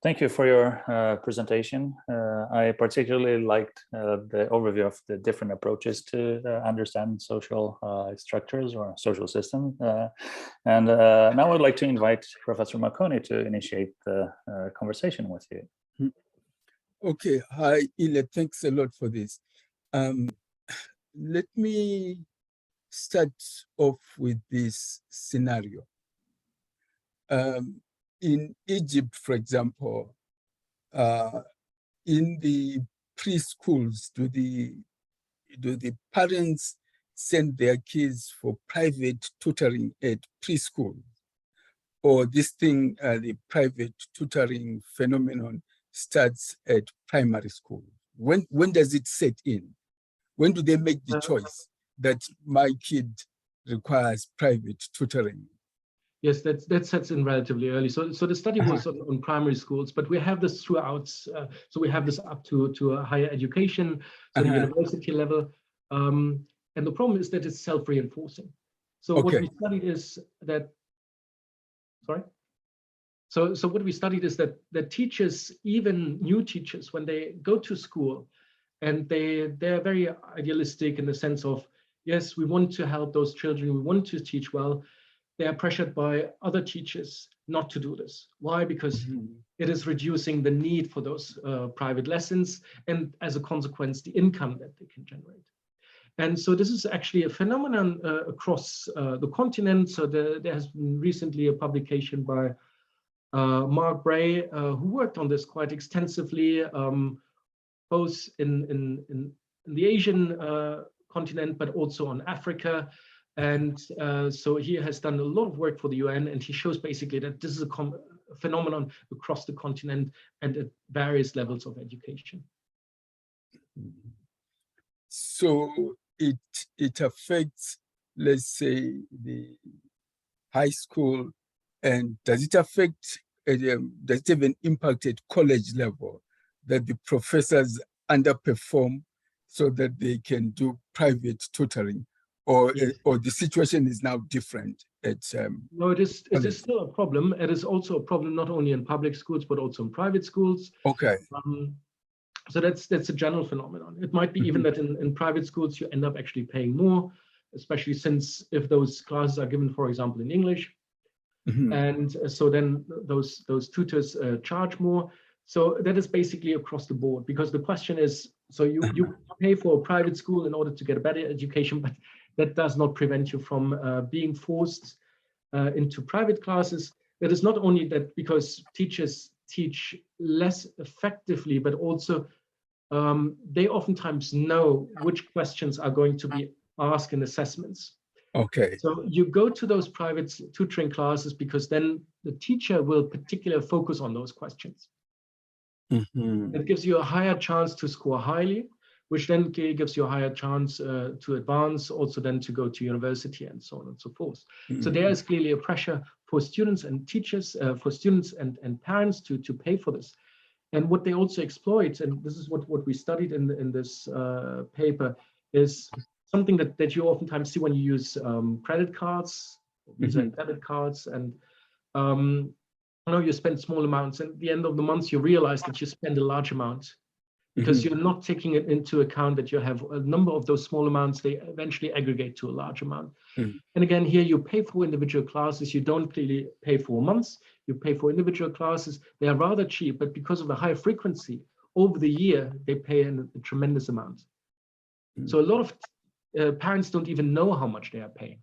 thank you for your presentation. I particularly liked the overview of the different approaches to understand social structures or social systems. And now I'd like to invite Professor Marconi to initiate the conversation with you. Okay, hi, Ille, thanks a lot for this. Let me start off with this scenario. In Egypt, for example, in the preschools, do the parents send their kids for private tutoring at preschool? Or this thing, the private tutoring phenomenon starts at primary school? When does it set in? When do they make the choice that my kid requires private tutoring? Yes, that sets in relatively early. So the study was on primary schools, but we have this throughout. So we have this up to a higher education, so the university level. And the problem is that it's self-reinforcing. So what we studied is that, sorry? So what we studied is that teachers, even new teachers, when they go to school, and they're very idealistic in the sense of, yes, we want to help those children, we want to teach well, they are pressured by other teachers not to do this. Why? Because it is reducing the need for those private lessons, and as a consequence, the income that they can generate. And so this is actually a phenomenon across the continent. So there has been recently a publication by Mark Bray, who worked on this quite extensively, both in the Asian continent, but also on Africa. And so he has done a lot of work for the UN, and he shows basically that this is a phenomenon across the continent and at various levels of education. So it affects, let's say, the high school, and does it affect, does it have an impact at college level, that the professors underperform so that they can do private tutoring? Or the situation is now different at no, it is still a problem. It is also a problem not only in public schools but also in private schools. Okay. So that's a general phenomenon. It might be even that in private schools you end up actually paying more, especially since if those classes are given, for example, in English, and so then those tutors charge more. So that is basically across the board, because the question is, so you pay for a private school in order to get a better education, but that does not prevent you from being forced into private classes. That is not only that because teachers teach less effectively, but also they oftentimes know which questions are going to be asked in assessments. Okay. So you go to those private tutoring classes because then the teacher will particularly focus on those questions. It gives you a higher chance to score highly, which then gives you a higher chance to advance, also then to go to university and so on and so forth. So there is clearly a pressure for students and teachers, for students and parents to pay for this. And what they also exploit, and this is what we studied in this paper, is something that you oftentimes see when you use credit cards, Visa and debit cards, and you spend small amounts, and at the end of the month you realize that you spend a large amount because you're not taking it into account that you have a number of those small amounts, they eventually aggregate to a large amount. And again, here you pay for individual classes, you don't clearly pay for months, you pay for individual classes. They are rather cheap, but because of the high frequency over the year, they pay a tremendous amount. So a lot of parents don't even know how much they are paying.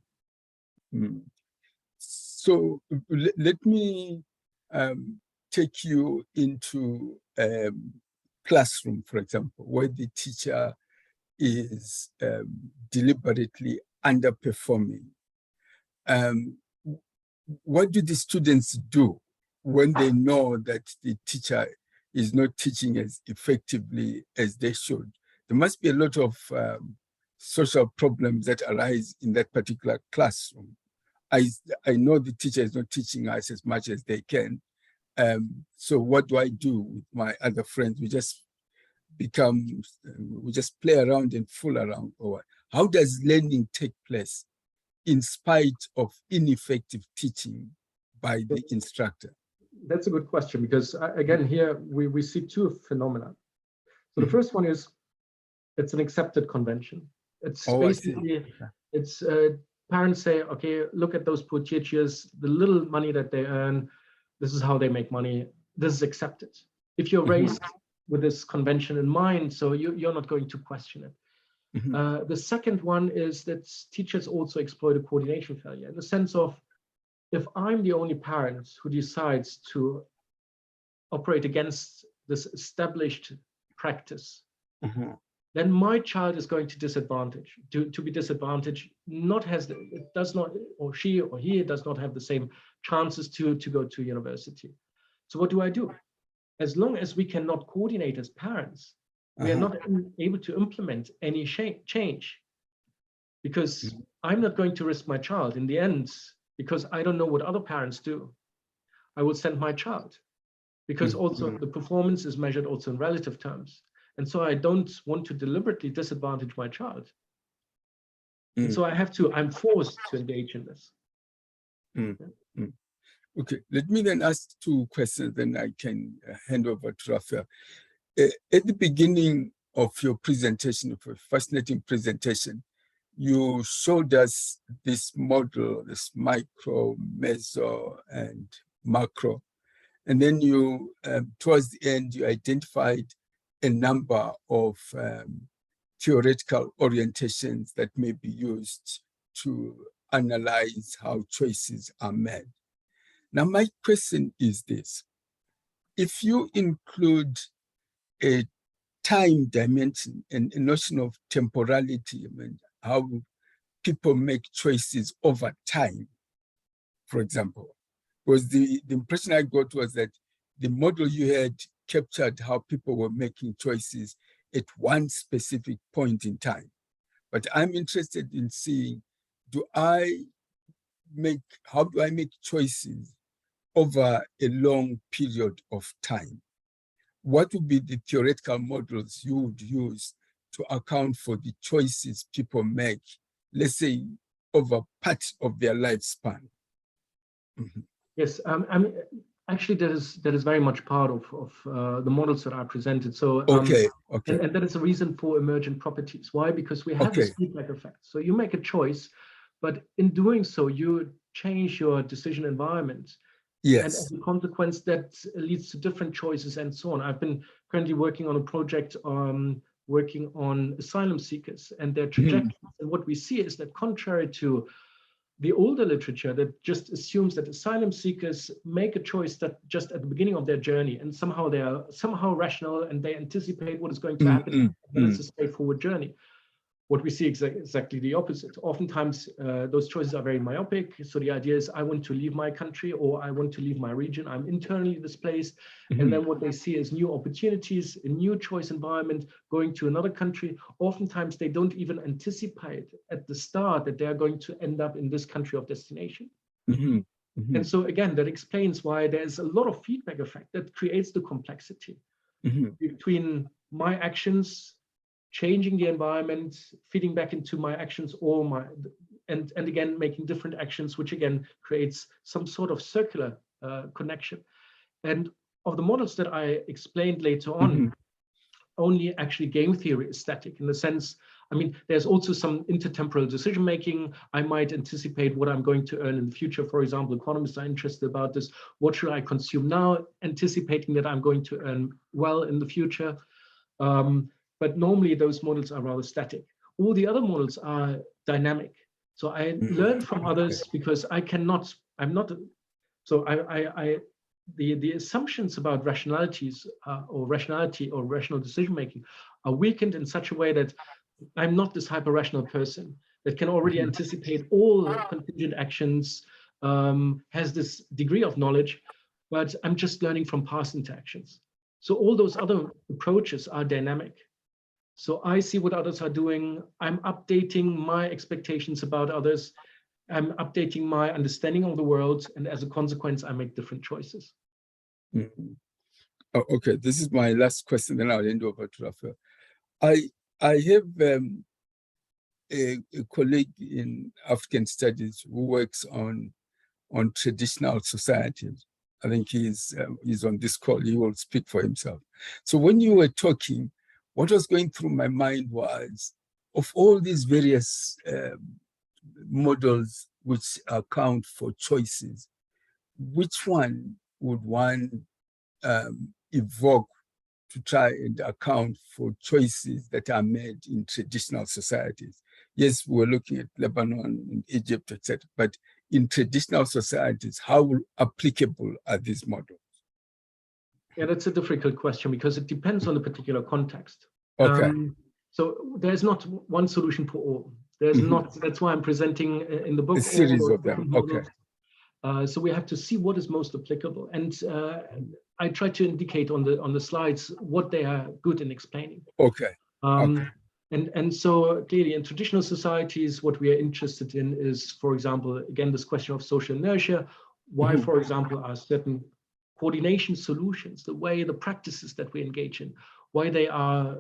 So let me take you into classroom, for example, where the teacher is deliberately underperforming. What do the students do when they know that the teacher is not teaching as effectively as they should? There must be a lot of social problems that arise in that particular classroom. I know the teacher is not teaching us as much as they can. So what do I do with my other friends? We just play around and fool around. Or how does learning take place in spite of ineffective teaching by the instructor? That's a good question, because again, here we see two phenomena. So the first one is, it's an accepted convention. It's basically, it's parents say, okay, look at those poor teachers, the little money that they earn, this is how they make money, this is accepted. If you're raised with this convention in mind, so you're not going to question it. The second one is that teachers also exploit a coordination failure, in the sense of, if I'm the only parent who decides to operate against this established practice, then my child is going to be disadvantaged, it does not, or she or he does not have the same chances to go to university. So what do? As long as we cannot coordinate as parents, we are not able to implement any change, because I'm not going to risk my child in the end, because I don't know what other parents do. I will send my child, because also the performance is measured also in relative terms. And so I don't want to deliberately disadvantage my child. And so I'm forced to engage in this. Okay, let me then ask two questions, then I can hand over to Raphael. At the beginning of your presentation, of a fascinating presentation, you showed us this model, this micro, meso, and macro. And then you, towards the end, you identified a number of theoretical orientations that may be used to analyze how choices are made. Now, my question is this. If you include a time dimension and a notion of temporality, I mean, how people make choices over time, for example, because the impression I got was that the model you had captured how people were making choices at one specific point in time. But I'm interested in seeing, how do I make choices over a long period of time? What would be the theoretical models you would use to account for the choices people make, let's say, over parts of their lifespan? Yes, I mean, actually, that is very much part of the models that I presented. So, okay. And that is a reason for emergent properties. Why? Because we have this feedback effect. So you make a choice, but in doing so, you change your decision environment. Yes. And as a consequence, that leads to different choices and so on. I've been currently working on a project working on asylum seekers and their trajectories. And what we see is that contrary to the older literature that just assumes that asylum seekers make a choice that just at the beginning of their journey, and somehow they are somehow rational and they anticipate what is going to happen, and it's a straightforward journey. What we see exactly the opposite. Oftentimes, those choices are very myopic. So the idea is, I want to leave my country or I want to leave my region. I'm internally displaced. And then what they see is new opportunities, a new choice environment, going to another country. Oftentimes, they don't even anticipate at the start that they're going to end up in this country of destination. And so again, that explains why there's a lot of feedback effect that creates the complexity between my actions, changing the environment, feeding back into my actions, or and again making different actions, which again creates some sort of circular connection. And of the models that I explained later on, only actually game theory is static in the sense, I mean, there's also some intertemporal decision making. I might anticipate what I'm going to earn in the future. For example, economists are interested about this. What should I consume now, anticipating that I'm going to earn well in the future. But normally those models are rather static. All the other models are dynamic. So I learn from others because the assumptions about rationalities or rationality or rational decision-making are weakened in such a way that I'm not this hyper-rational person that can already anticipate all contingent actions, has this degree of knowledge, but I'm just learning from past interactions. So all those other approaches are dynamic. So I see what others are doing. I'm updating my expectations about others. I'm updating my understanding of the world. And as a consequence, I make different choices. Oh, okay, this is my last question, then I'll hand over to Raphael. I have a colleague in African studies who works on traditional societies. I think he's on this call. He will speak for himself. So when you were talking, what was going through my mind was, of all these various models which account for choices, which one would one evoke to try and account for choices that are made in traditional societies? Yes, we're looking at Lebanon and Egypt, etc. But in traditional societies, how applicable are these models? Yeah, that's a difficult question because it depends on the particular context. Okay. So there's not one solution for all. There's not. That's why I'm presenting in the book a series all of them. models. Okay. So we have to see what is most applicable, and I try to indicate on the slides what they are good in explaining. Okay. Okay. And so clearly in traditional societies, what we are interested in is, for example, again, this question of social inertia. Why, for example, are certain coordination solutions, the way the practices that we engage in, why they are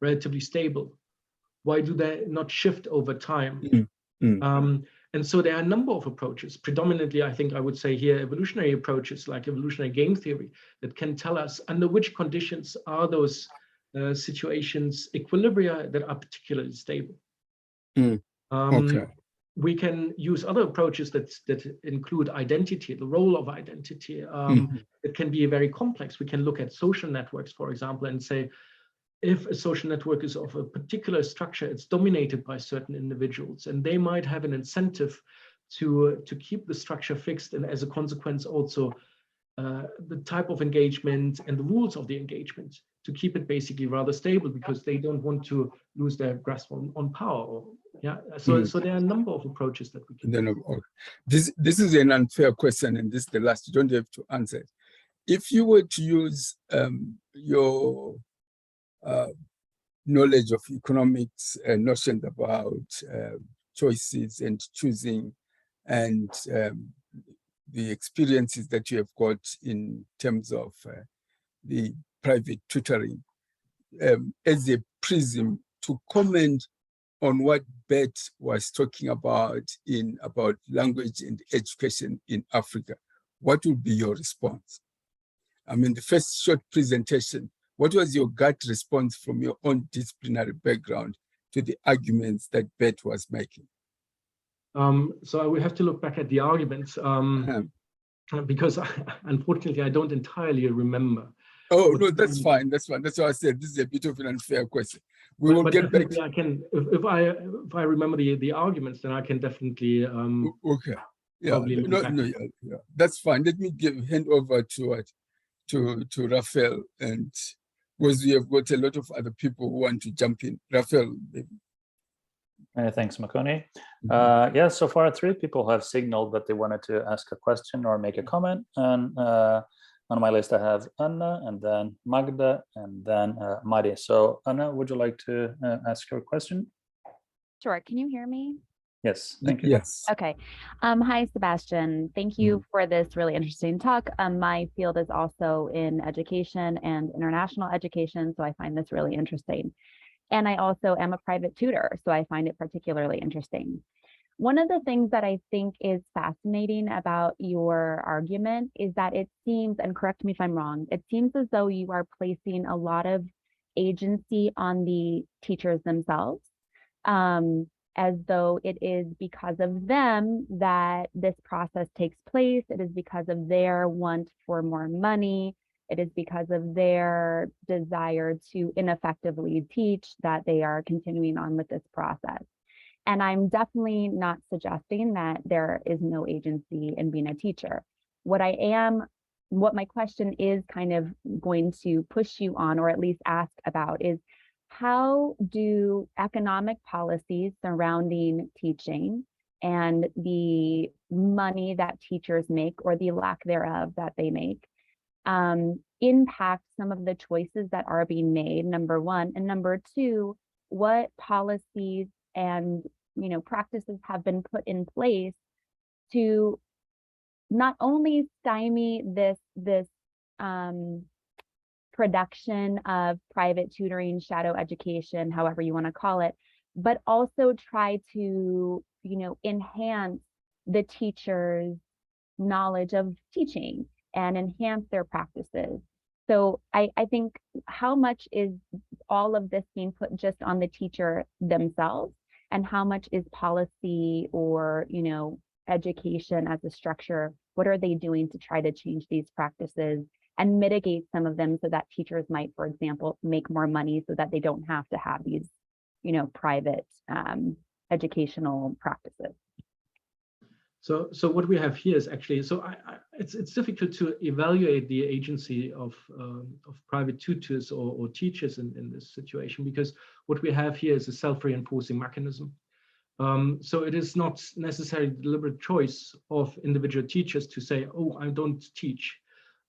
relatively stable? Why do they not shift over time? And so there are a number of approaches, predominantly, I think I would say here, evolutionary approaches like evolutionary game theory that can tell us under which conditions are those situations, equilibria that are particularly stable. Okay. We can use other approaches that include identity, the role of identity. It can be very complex. We can look at social networks, for example, and say, if a social network is of a particular structure, it's dominated by certain individuals, and they might have an incentive to keep the structure fixed, and as a consequence also the type of engagement and the rules of the engagement to keep it basically rather stable, because they don't want to lose their grasp on power. So there are a number of approaches that we can do. This is an unfair question, and this is the last. You don't have to answer it. If you were to use your knowledge of economics and notions about choices and choosing, and the experiences that you have got in terms of the private tutoring as a prism to comment on what Bert was talking about language and education in Africa, what would be your response? I mean, the first short presentation, what was your gut response from your own disciplinary background to the arguments that Bert was making? So I will have to look back at the arguments because unfortunately I don't entirely remember. Oh, no, that's fine. That's fine. That's why I said this is a bit of an unfair question. We will get back. I can, if I remember the arguments, then I can definitely. Okay. Yeah. Yeah. That's fine. Let me hand over to Raphael, and because we have got a lot of other people who want to jump in. Raphael, maybe. Thanks, Makoni. So far 3 people have signaled that they wanted to ask a question or make a comment, and on my list I have Anna, and then Magda, and then Mari. So Anna, would you like to ask your question? Sure. Can you hear me? Yes, thank you. Yes. Okay. Hi, Sebastian. Thank you for this really interesting talk. My field is also in education and international education, so I find this really interesting. And I also am a private tutor, so I find it particularly interesting. One of the things that I think is fascinating about your argument is that it seems, and correct me if I'm wrong, it seems as though you are placing a lot of agency on the teachers themselves, as though it is because of them that this process takes place. It is because of their want for more money. It is because of their desire to ineffectively teach that they are continuing on with this process. And I'm definitely not suggesting that there is no agency in being a teacher. What my question is kind of going to push you on, or at least ask about, is how do economic policies surrounding teaching and the money that teachers make, or the lack thereof that they make, impact some of the choices that are being made, number one, and number two, what policies and practices have been put in place to not only stymie this production of private tutoring, shadow education, however you want to call it, but also try to enhance the teacher's knowledge of teaching and enhance their practices. So I think, how much is all of this being put just on the teacher themselves, and how much is policy or education as a structure? What are they doing to try to change these practices and mitigate some of them so that teachers might, for example, make more money so that they don't have to have these private educational practices? So what we have here is actually, so it's difficult to evaluate the agency of private tutors or teachers in this situation, because what we have here is a self-reinforcing mechanism. So it is not necessarily a deliberate choice of individual teachers to say, oh, I don't teach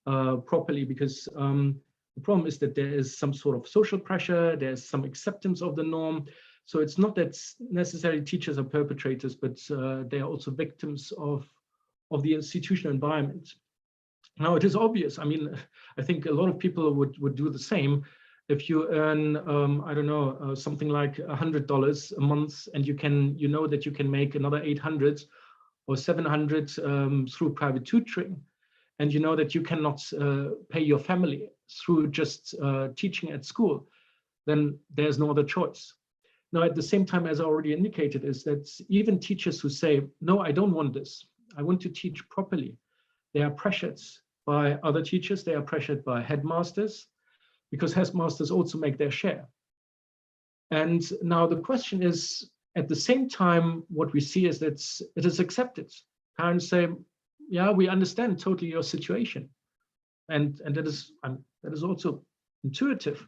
properly, because the problem is that there is some sort of social pressure, there's some acceptance of the norm. So it's not that necessarily teachers are perpetrators, but they are also victims of the institutional environment. Now, it is obvious. I mean, I think a lot of people would do the same. If you earn, I don't know, something like $100 a month, and you know that you can make another 800 or 700 through private tutoring, and you know that you cannot pay your family through just teaching at school, then there's no other choice. Now, at the same time, as I already indicated, is that even teachers who say, no, I don't want this, I want to teach properly, they are pressured by other teachers, they are pressured by headmasters, because headmasters also make their share. And now the question is, at the same time, what we see is that it is accepted. Parents say, yeah, we understand totally your situation. And that is also intuitive.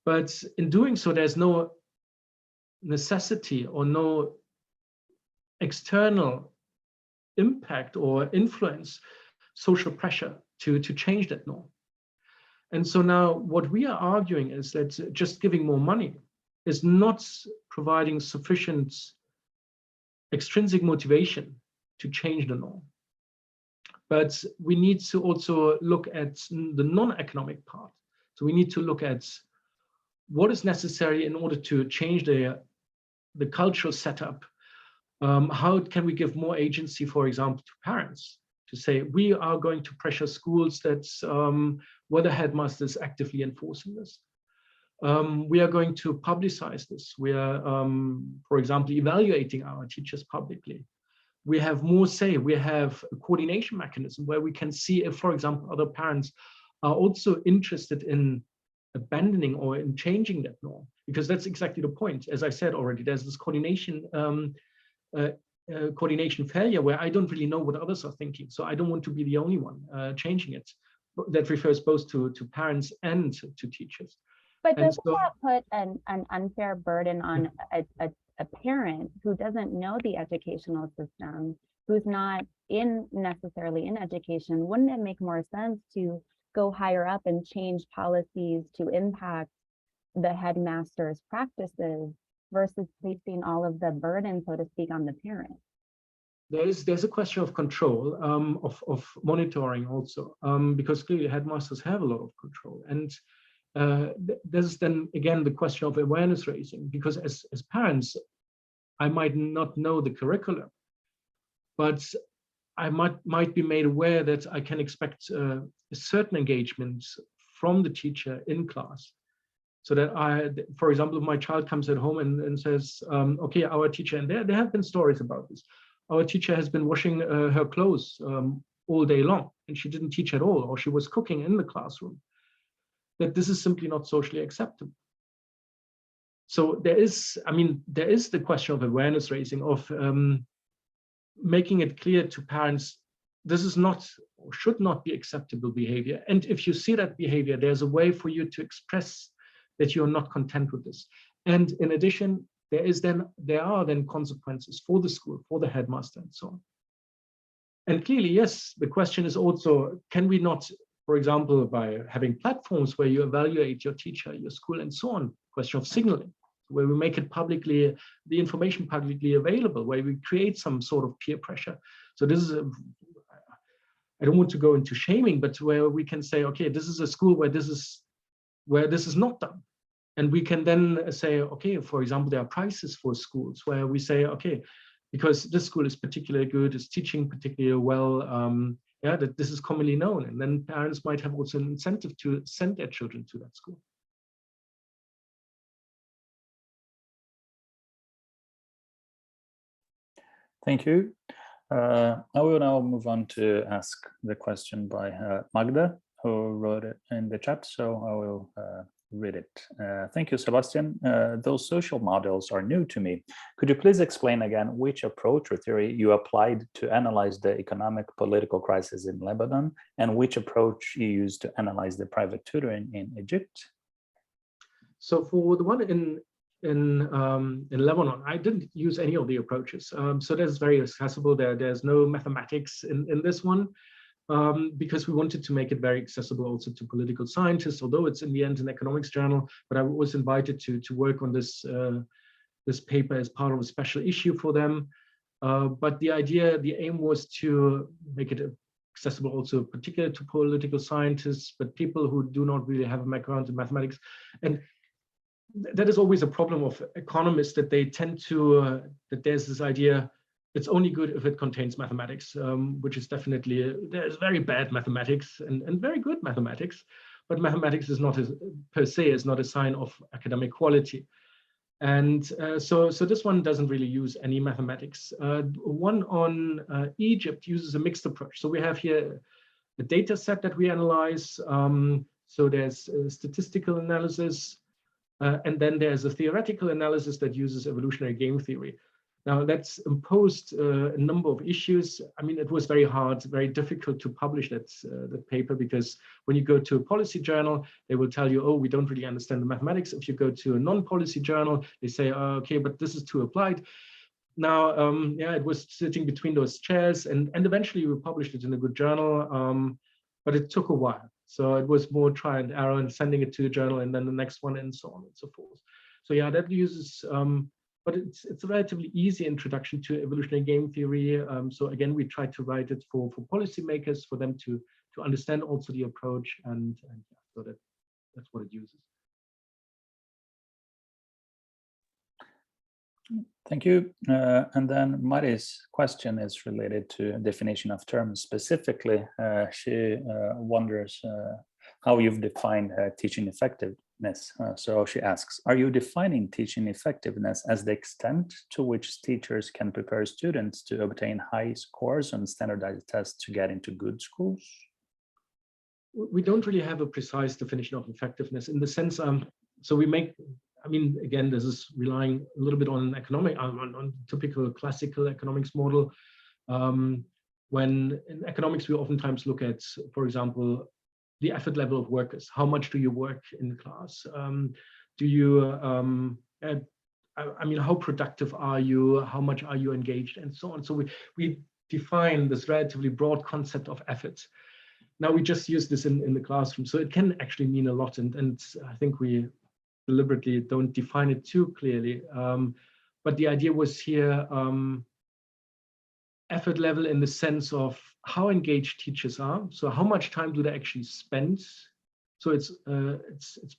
But in doing so, there's no necessity or no external impact or influence, social pressure to change that norm. And so now what we are arguing is that just giving more money is not providing sufficient extrinsic motivation to change the norm. But we need to also look at the non-economic part. So we need to look at what is necessary in order to change the cultural setup. How can we give more agency, for example, to parents, to say we are going to pressure schools that where the headmaster is actively enforcing this. We are going to publicize this. We are, for example, evaluating our teachers publicly. We have more say. We have a coordination mechanism where we can see if, for example, other parents are also interested in abandoning or in changing that norm, because that's exactly the point. As I said already, there's this coordination failure where I don't really know what others are thinking. So I don't want to be the only one changing it. That refers both to parents and to teachers. But doesn't that put an unfair burden on a parent who doesn't know the educational system, who's not necessarily in education? Wouldn't it make more sense to go higher up and change policies to impact the headmaster's practices versus placing all of the burden, so to speak, on the parent? There's a question of control, of monitoring also, because clearly headmasters have a lot of control. And there's then again the question of awareness raising, because as parents, I might not know the curriculum, but I might be made aware that I can expect a certain engagement from the teacher in class. So that for example, if my child comes at home and says, okay, our teacher, and there have been stories about this, our teacher has been washing her clothes all day long, and she didn't teach at all, or she was cooking in the classroom, that this is simply not socially acceptable. So there is the question of awareness raising, of making it clear to parents, this is not or should not be acceptable behavior. And if you see that behavior, there's a way for you to express that you're not content with this. And in addition, there are then consequences for the school, for the headmaster, and so on. And clearly, yes, the question is also, can we not, for example, by having platforms where you evaluate your teacher, your school, and so on, question of signaling, where we make it publicly, the information publicly available, where we create some sort of peer pressure. So this is I don't want to go into shaming, but where we can say, okay, this is a school where this is not done. And we can then say, okay, for example, there are prices for schools where we say, okay, because this school is particularly good, is teaching particularly well, that this is commonly known. And then parents might have also an incentive to send their children to that school. Thank you. I will now move on to ask the question by Magda, who wrote it in the chat. So I will read it. Thank you, Sebastian. Those social models are new to me. Could you please explain again which approach or theory you applied to analyze the economic political crisis in Lebanon, and which approach you used to analyze the private tutoring in Egypt? So for the one in Lebanon, I didn't use any of the approaches. So that's very accessible. There's no mathematics in this one. Because we wanted to make it very accessible also to political scientists, although it's in the end an economics journal, but I was invited to work on this paper as part of a special issue for them. But the aim was to make it accessible also particularly to political scientists, but people who do not really have a background in mathematics. And that is always a problem of economists, that they tend to, that there's this idea, it's only good if it contains mathematics, which is definitely, there's very bad mathematics and very good mathematics, but mathematics is not per se is not a sign of academic quality. And so this one doesn't really use any mathematics. One on Egypt uses a mixed approach. So we have here a data set that we analyze. So there's statistical analysis, and then there's a theoretical analysis that uses evolutionary game theory. Now that's imposed a number of issues. I mean, it was very hard, very difficult to publish that paper, because when you go to a policy journal, they will tell you, oh, we don't really understand the mathematics. If you go to a non-policy journal, they say, oh, okay, but this is too applied. Now, yeah, it was sitting between those chairs, and eventually we published it in a good journal, but it took a while. So it was more try and error and sending it to a journal and then the next one and so on and so forth. So yeah, that uses, but it's a relatively easy introduction to evolutionary game theory. So again, we tried to write it for policymakers, for them to understand also the approach, and so that's what it uses. Thank you. And then Mari's question is related to definition of terms. Specifically, she wonders how you've defined teaching effectiveness. So she asks, are you defining teaching effectiveness as the extent to which teachers can prepare students to obtain high scores on standardized tests to get into good schools? We don't really have a precise definition of effectiveness in the sense, so we make, I mean, again, this is relying a little bit on economic, on typical classical economics model. When in economics, we oftentimes look at, for example, the effort level of workers. How much do you work in class? Do you, I mean, how productive are you? How much are you engaged, and so on. So we define this relatively broad concept of effort. Now we just use this in the classroom, so it can actually mean a lot, and I think we deliberately don't define it too clearly. But the idea was here, effort level in the sense of how engaged teachers are. So how much time do they actually spend? So it's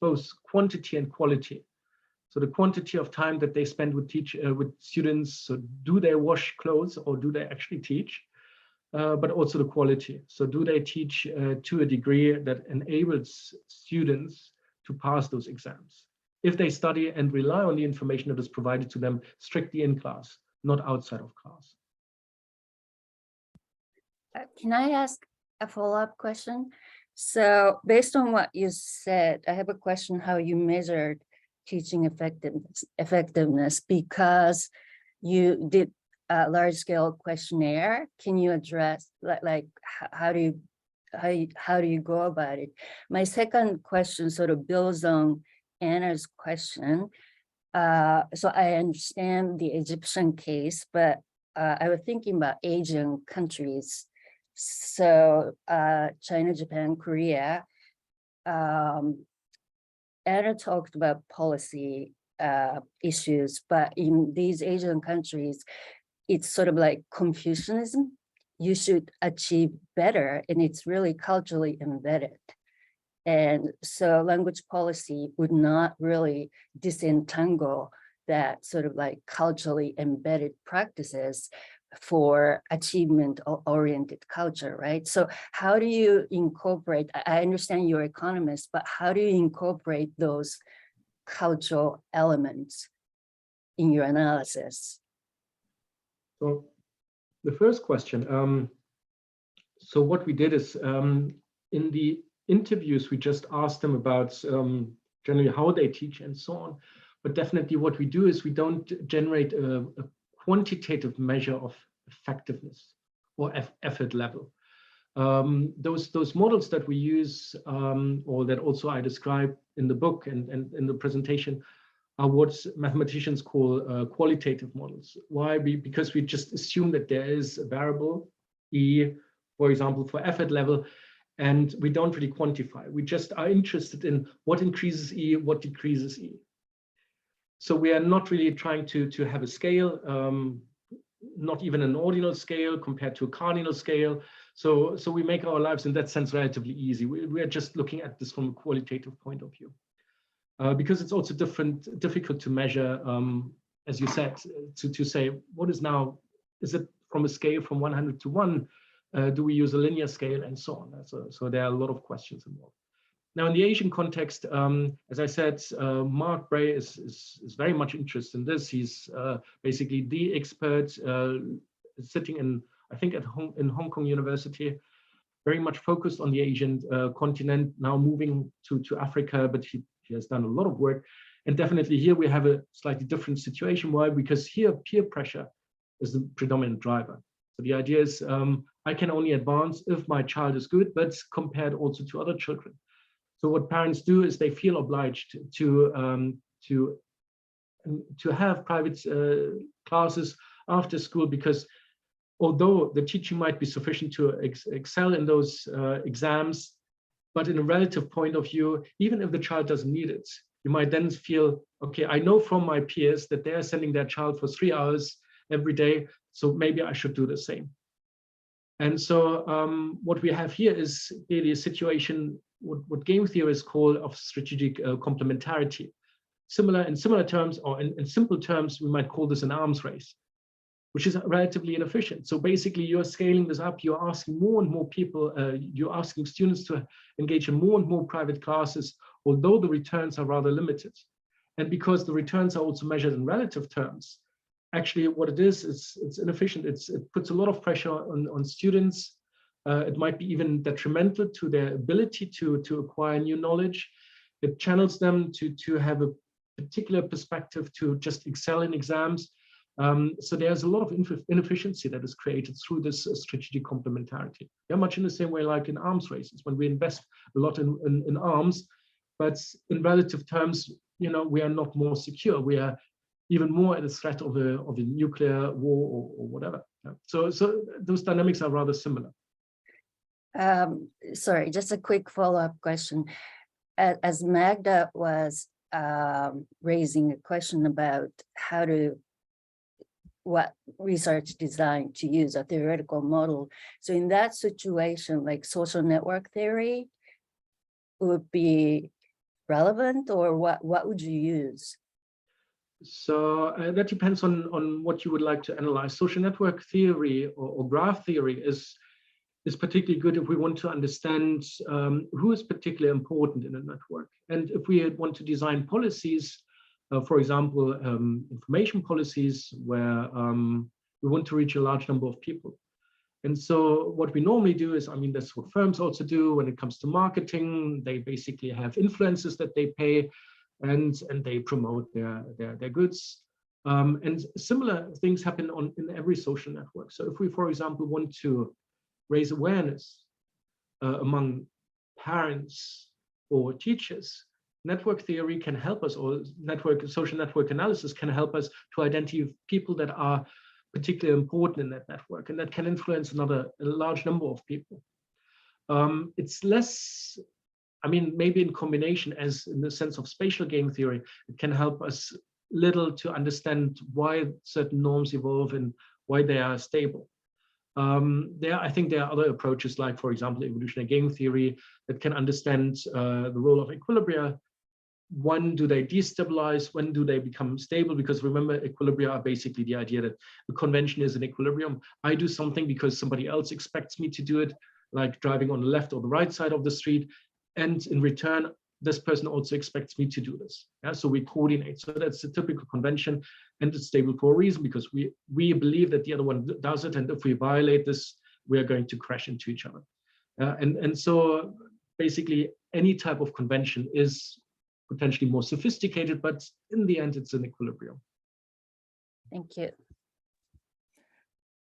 both quantity and quality. So the quantity of time that they spend with students. So do they wash clothes or do they actually teach? But also the quality. So do they teach to a degree that enables students to pass those exams? If they study and rely on the information that is provided to them strictly in class, not outside of class. Can I ask a follow-up question? So based on what you said, I have a question how you measured teaching effectiveness, because you did a large-scale questionnaire. Can you address like how do you go about it? My second question sort of builds on Anna's question. So I understand the Egyptian case, but I was thinking about Asian countries. So China, Japan, Korea. Anna talked about policy issues, but in these Asian countries, it's sort of like Confucianism. You should achieve better, and it's really culturally embedded. And so language policy would not really disentangle that sort of like culturally embedded practices for achievement-oriented culture, right? So how do you incorporate, I understand you're economists, but how do you incorporate those cultural elements in your analysis? So the first question, so what we did is in the interviews, we just asked them about generally how they teach and so on. But definitely what we do is we don't generate a quantitative measure of effectiveness or effort level. Those models that we use, or that also I describe in the book and in the presentation, are what mathematicians call qualitative models. Why? Because we just assume that there is a variable, E, for example, for effort level, and we don't really quantify. We just are interested in what increases E, what decreases E. So we are not really trying to have a scale, not even an ordinal scale compared to a cardinal scale. So we make our lives in that sense relatively easy. We are just looking at this from a qualitative point of view. Because it's also difficult to measure, as you said, to say what is now, is it from a scale from 100 to 1? Do we use a linear scale and so on? So there are a lot of questions involved. Now, in the Asian context, as I said, Mark Bray is very much interested in this. He's basically the expert sitting in, I think, in Hong Kong University, very much focused on the Asian continent, now moving to Africa, but he has done a lot of work. And definitely here we have a slightly different situation. Why? Because here peer pressure is the predominant driver. So the idea is I can only advance if my child is good, but compared also to other children. So what parents do is they feel obliged to have private classes after school, because although the teaching might be sufficient to excel in those exams, but in a relative point of view, even if the child doesn't need it, you might then feel, okay, I know from my peers that they're sending their child for 3 hours every day, so maybe I should do the same. And so what we have here is really a situation, what game theorists call of strategic complementarity. In similar terms, or in simple terms, we might call this an arms race, which is relatively inefficient. So basically you're scaling this up, you're asking more and more people, you're asking students to engage in more and more private classes, although the returns are rather limited. And because the returns are also measured in relative terms, actually what it is, it's inefficient. It puts a lot of pressure on students. It might be even detrimental to their ability to acquire new knowledge. It channels them to have a particular perspective to just excel in exams. So there's a lot of inefficiency that is created through this strategic complementarity. Yeah, much in the same way like in arms races, when we invest a lot in arms, but in relative terms, you know, we are not more secure. We are even more at the threat of a nuclear war or whatever. Yeah. So those dynamics are rather similar. Sorry, just a quick follow-up question. As Magda was raising a question about what research design to use a theoretical model. So in that situation, like social network theory would be relevant, or what would you use? So that depends on what you would like to analyze. Social network theory or graph theory is particularly good if we want to understand who is particularly important in a network. And if we want to design policies, for example, information policies where we want to reach a large number of people. And so what we normally do is, I mean, that's what firms also do when it comes to marketing. They basically have influencers that they pay and they promote their goods. And similar things happen in every social network. So if we, for example, want to raise awareness among parents or teachers, network theory can help us, or social network analysis can help us to identify people that are particularly important in that network and that can influence a large number of people. It's less, I mean, maybe in combination, as in the sense of spatial game theory, it can help us little to understand why certain norms evolve and why they are stable. I think there are other approaches, like, for example, evolutionary game theory, that can understand the role of equilibria. When do they destabilize? When do they become stable? Because remember, equilibria are basically the idea that the convention is an equilibrium. I do something because somebody else expects me to do it, like driving on the left or the right side of the street. And in return, this person also expects me to do this. Yeah? So we coordinate. So that's the typical convention, and it's stable for a reason, because we believe that the other one does it. And if we violate this, we are going to crash into each other. And so basically any type of convention is potentially more sophisticated, but in the end, it's an equilibrium. Thank you.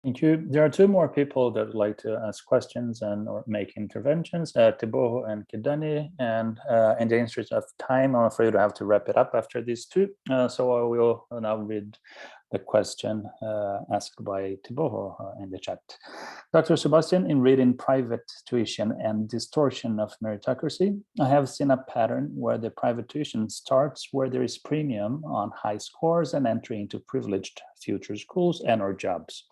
Thank you. There are two more people that would like to ask questions and or make interventions, Teboho and Kidani. And in the interest of time, I'm afraid I have to wrap it up after these two. So I will now read the question asked by Teboho in the chat. Dr. Sebastian, in reading Private Tuition and Distortion of Meritocracy, I have seen a pattern where the private tuition starts where there is premium on high scores and entry into privileged future schools and or jobs.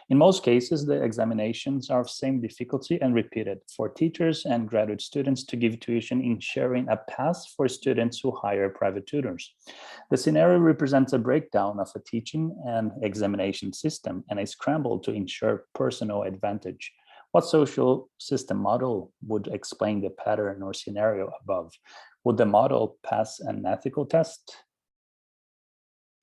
In most cases, the examinations are of same difficulty and repeated for teachers and graduate students to give tuition in sharing a path for students who hire private tutors. The scenario represents a breakdown of a teaching and examination system and a scramble to ensure personal advantage. What social system model would explain the pattern or scenario above? Would the model pass an ethical test?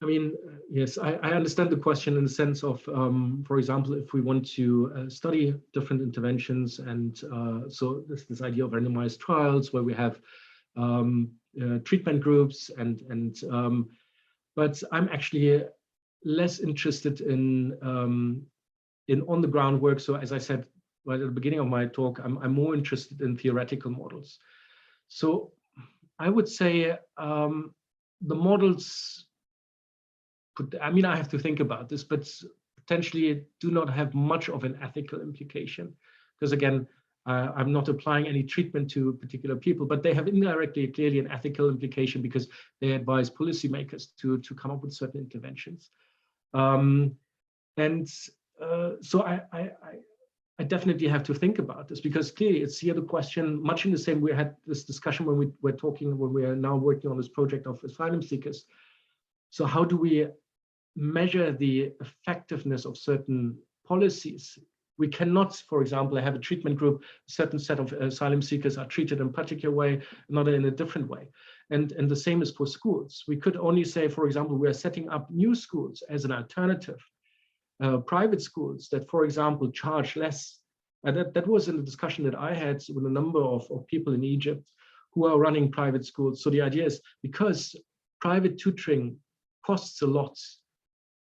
I mean, yes, I understand the question in the sense of, for example, if we want to study different interventions, and so this idea of randomized trials where we have treatment groups but I'm actually less interested in on-the-ground work. So as I said right at the beginning of my talk, I'm more interested in theoretical models. So I would say the models, I mean, I have to think about this, but potentially do not have much of an ethical implication. Because again, I'm not applying any treatment to particular people, but they have indirectly, clearly an ethical implication because they advise policymakers to come up with certain interventions. So I definitely have to think about this, because clearly it's here the question, much in the same, we had this discussion when we are now working on this project of asylum seekers. So how do we measure the effectiveness of certain policies? We cannot, for example, have a treatment group, a certain set of asylum seekers are treated in a particular way, another in a different way. And the same is for schools. We could only say, for example, we are setting up new schools as an alternative, private schools that, for example, charge less. That was in the discussion that I had with a number of people in Egypt who are running private schools. So the idea is, because private tutoring costs a lot,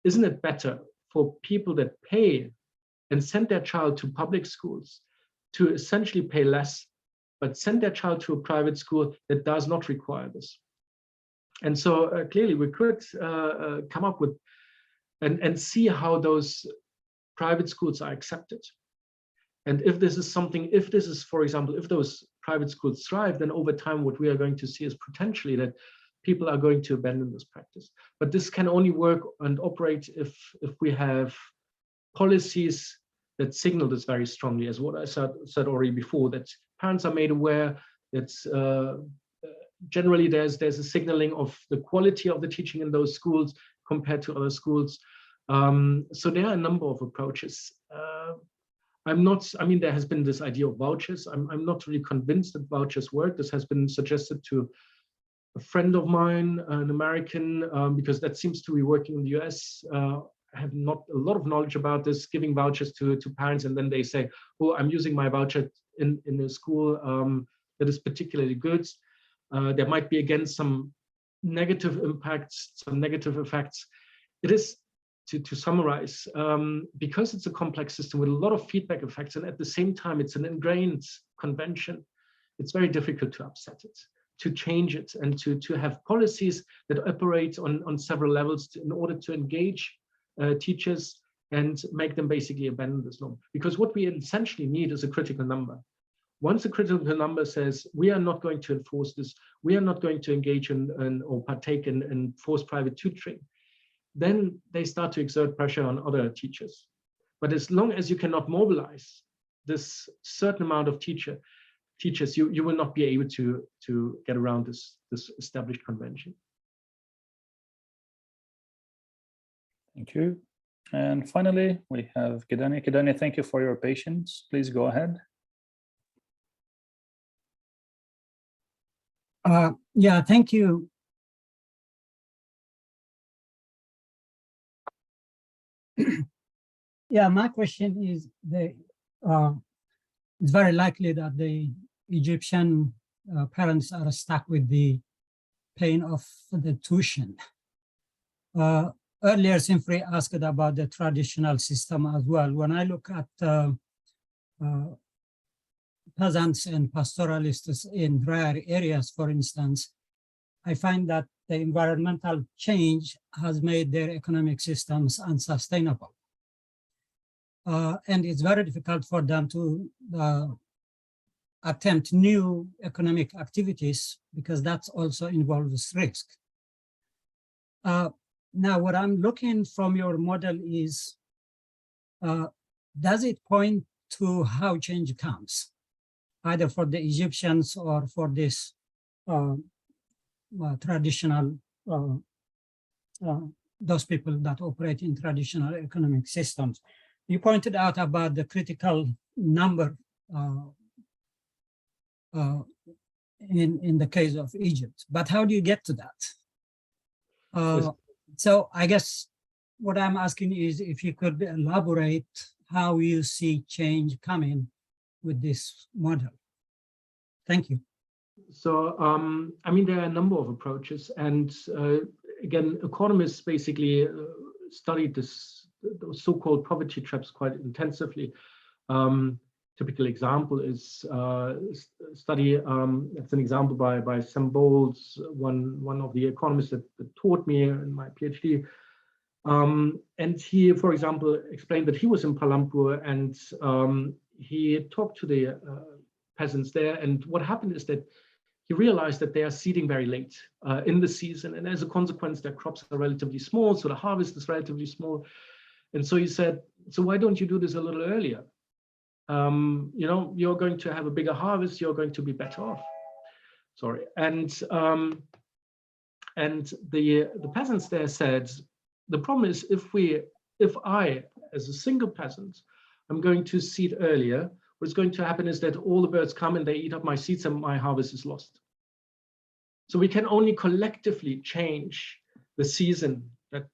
isn't it better for people that pay and send their child to public schools to essentially pay less, but send their child to a private school that does not require this? And so clearly we could come up with and see how those private schools are accepted. And if this is something, if this is, for example, if those private schools thrive, then over time what we are going to see is potentially that people are going to abandon this practice. But this can only work and operate if we have policies that signal this very strongly, as what I said already before, that parents are made aware that generally there's a signaling of the quality of the teaching in those schools compared to other schools. So there are a number of approaches. I mean, there has been this idea of vouchers. I'm not really convinced that vouchers work. This has been suggested to a friend of mine, an American, because that seems to be working in the US. I have not a lot of knowledge about this, giving vouchers to parents, and then they say, oh, I'm using my voucher in a school that is particularly good. There might be, again, some negative impacts, some negative effects. It is, to summarize, because it's a complex system with a lot of feedback effects, and at the same time, it's an ingrained convention, it's very difficult to upset it, to change it, and to have policies that operate on several levels in order to engage teachers and make them basically abandon this norm. Because what we essentially need is a critical number. Once a critical number says, we are not going to enforce this, we are not going to engage in or partake in forced private tutoring, then they start to exert pressure on other teachers. But as long as you cannot mobilize this certain amount of teachers, you will not be able to get around this established convention. Thank you. And finally, we have Kidani. Kidani, thank you for your patience. Please go ahead. Yeah, thank you. Yeah, my question is, it's very likely that the Egyptian parents are stuck with the paying off the tuition. Earlier, Sinfree asked about the traditional system as well. When I look at peasants and pastoralists in drier areas, for instance, I find that the environmental change has made their economic systems unsustainable. And it's very difficult for them to attempt new economic activities because that also involves risk. Now, what I'm looking from your model is, does it point to how change comes, either for the Egyptians or for this traditional, those people that operate in traditional economic systems? You pointed out about the critical number in the case of Egypt, but how do you get to that? So I guess what I'm asking is if you could elaborate how you see change coming with this model. Thank you. So, I mean, there are a number of approaches, and again, economists basically studied those so-called poverty traps quite intensively. Typical example is study. That's an example by Sam Bowles, one of the economists that taught me in my PhD. And he, for example, explained that he was in Palampur and he talked to the peasants there. And what happened is that he realized that they are seeding very late in the season. And as a consequence, their crops are relatively small. So the harvest is relatively small. And so he said, so why don't you do this a little earlier? You know, you're going to have a bigger harvest. You're going to be better off. Sorry. And the peasants there said, the problem is if I, as a single peasant, I'm going to seed earlier, what's going to happen is that all the birds come and they eat up my seeds and my harvest is lost. So we can only collectively change the season in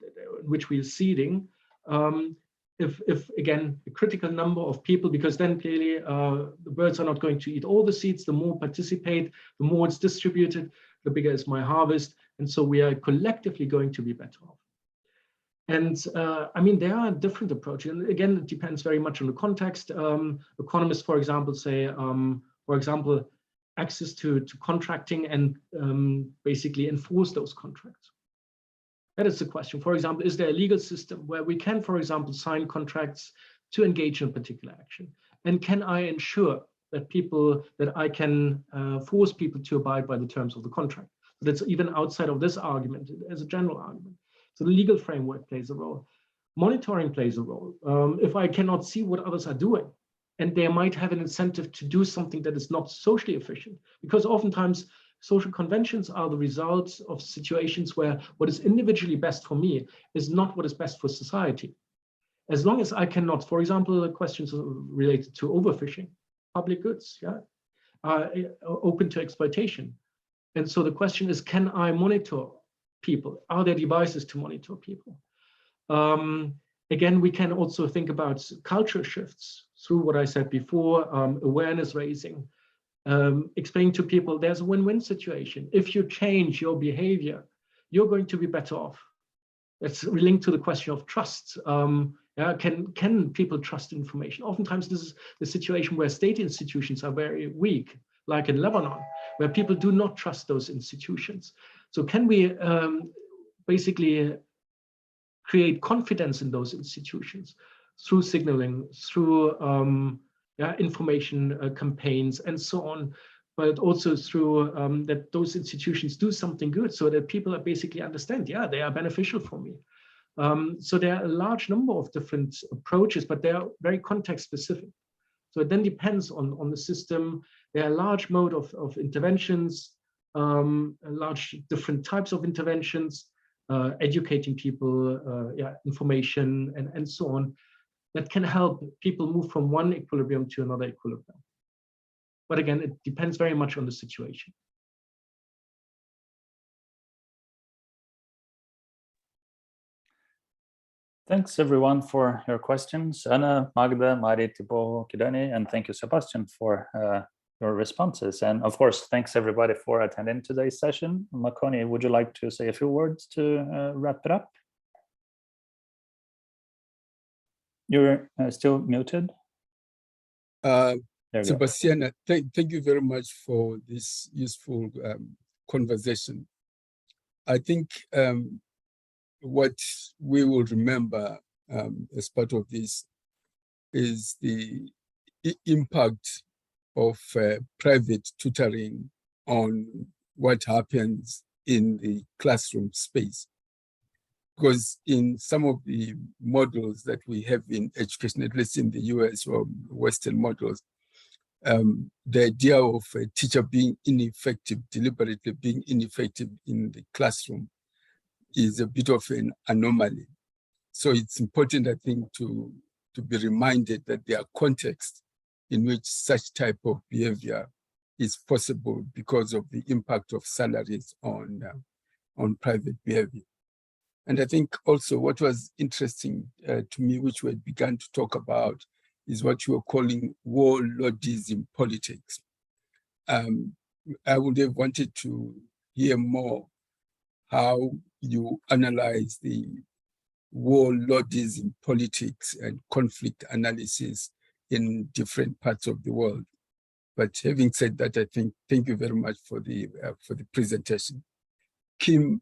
which we are seeding if again, a critical number of people, because then clearly the birds are not going to eat all the seeds. The more participate, the more it's distributed, the bigger is my harvest. And so we are collectively going to be better off. And I mean, there are different approaches. And again, it depends very much on the context. Economists, for example, say, for example, access to contracting and basically enforce those contracts. That is the question. For example, is there a legal system where we can, for example, sign contracts to engage in a particular action? And can I ensure that I can force people to abide by the terms of the contract? That's even outside of this argument as a general argument. So the legal framework plays a role. Monitoring plays a role. If I cannot see what others are doing, and they might have an incentive to do something that is not socially efficient, because oftentimes social conventions are the result of situations where what is individually best for me is not what is best for society. As long as I cannot, for example, questions related to overfishing, public goods, yeah, are open to exploitation. And so the question is, can I monitor people? Are there devices to monitor people? Again, we can also think about culture shifts through what I said before, awareness raising, explaining to people there's a win-win situation. If you change your behavior, you're going to be better off. That's linked to the question of trust. Yeah, can people trust information? Oftentimes, this is the situation where state institutions are very weak, like in Lebanon, where people do not trust those institutions. So can we basically create confidence in those institutions through signaling, through information campaigns and so on, but also through that those institutions do something good so that people are basically understand, yeah, they are beneficial for me. So there are a large number of different approaches, but they are very context specific. So it then depends on the system. There are a large mode of interventions, large different types of interventions, educating people, yeah, information and so on, that can help people move from one equilibrium to another equilibrium. But again, it depends very much on the situation. Thanks everyone for your questions. Anna, Magda, Mari, Thibaut, Kidani, and thank you, Sebastian, for your responses. And of course, thanks everybody for attending today's session. Makoni, would you like to say a few words to wrap it up? You're still muted. Sebastian, thank you very much for this useful conversation. I think what we will remember as part of this is the impact of private tutoring on what happens in the classroom space. Because in some of the models that we have in education, at least in the US or Western models, the idea of a teacher being ineffective, deliberately being ineffective in the classroom is a bit of an anomaly. So it's important, I think, to be reminded that there are contexts in which such type of behavior is possible because of the impact of salaries on private behavior. And I think also what was interesting to me, which we had begun to talk about, is what you were calling warlordism politics. I would have wanted to hear more how you analyze the warlordism politics and conflict analysis in different parts of the world. But having said that, I think thank you very much for the presentation. Kim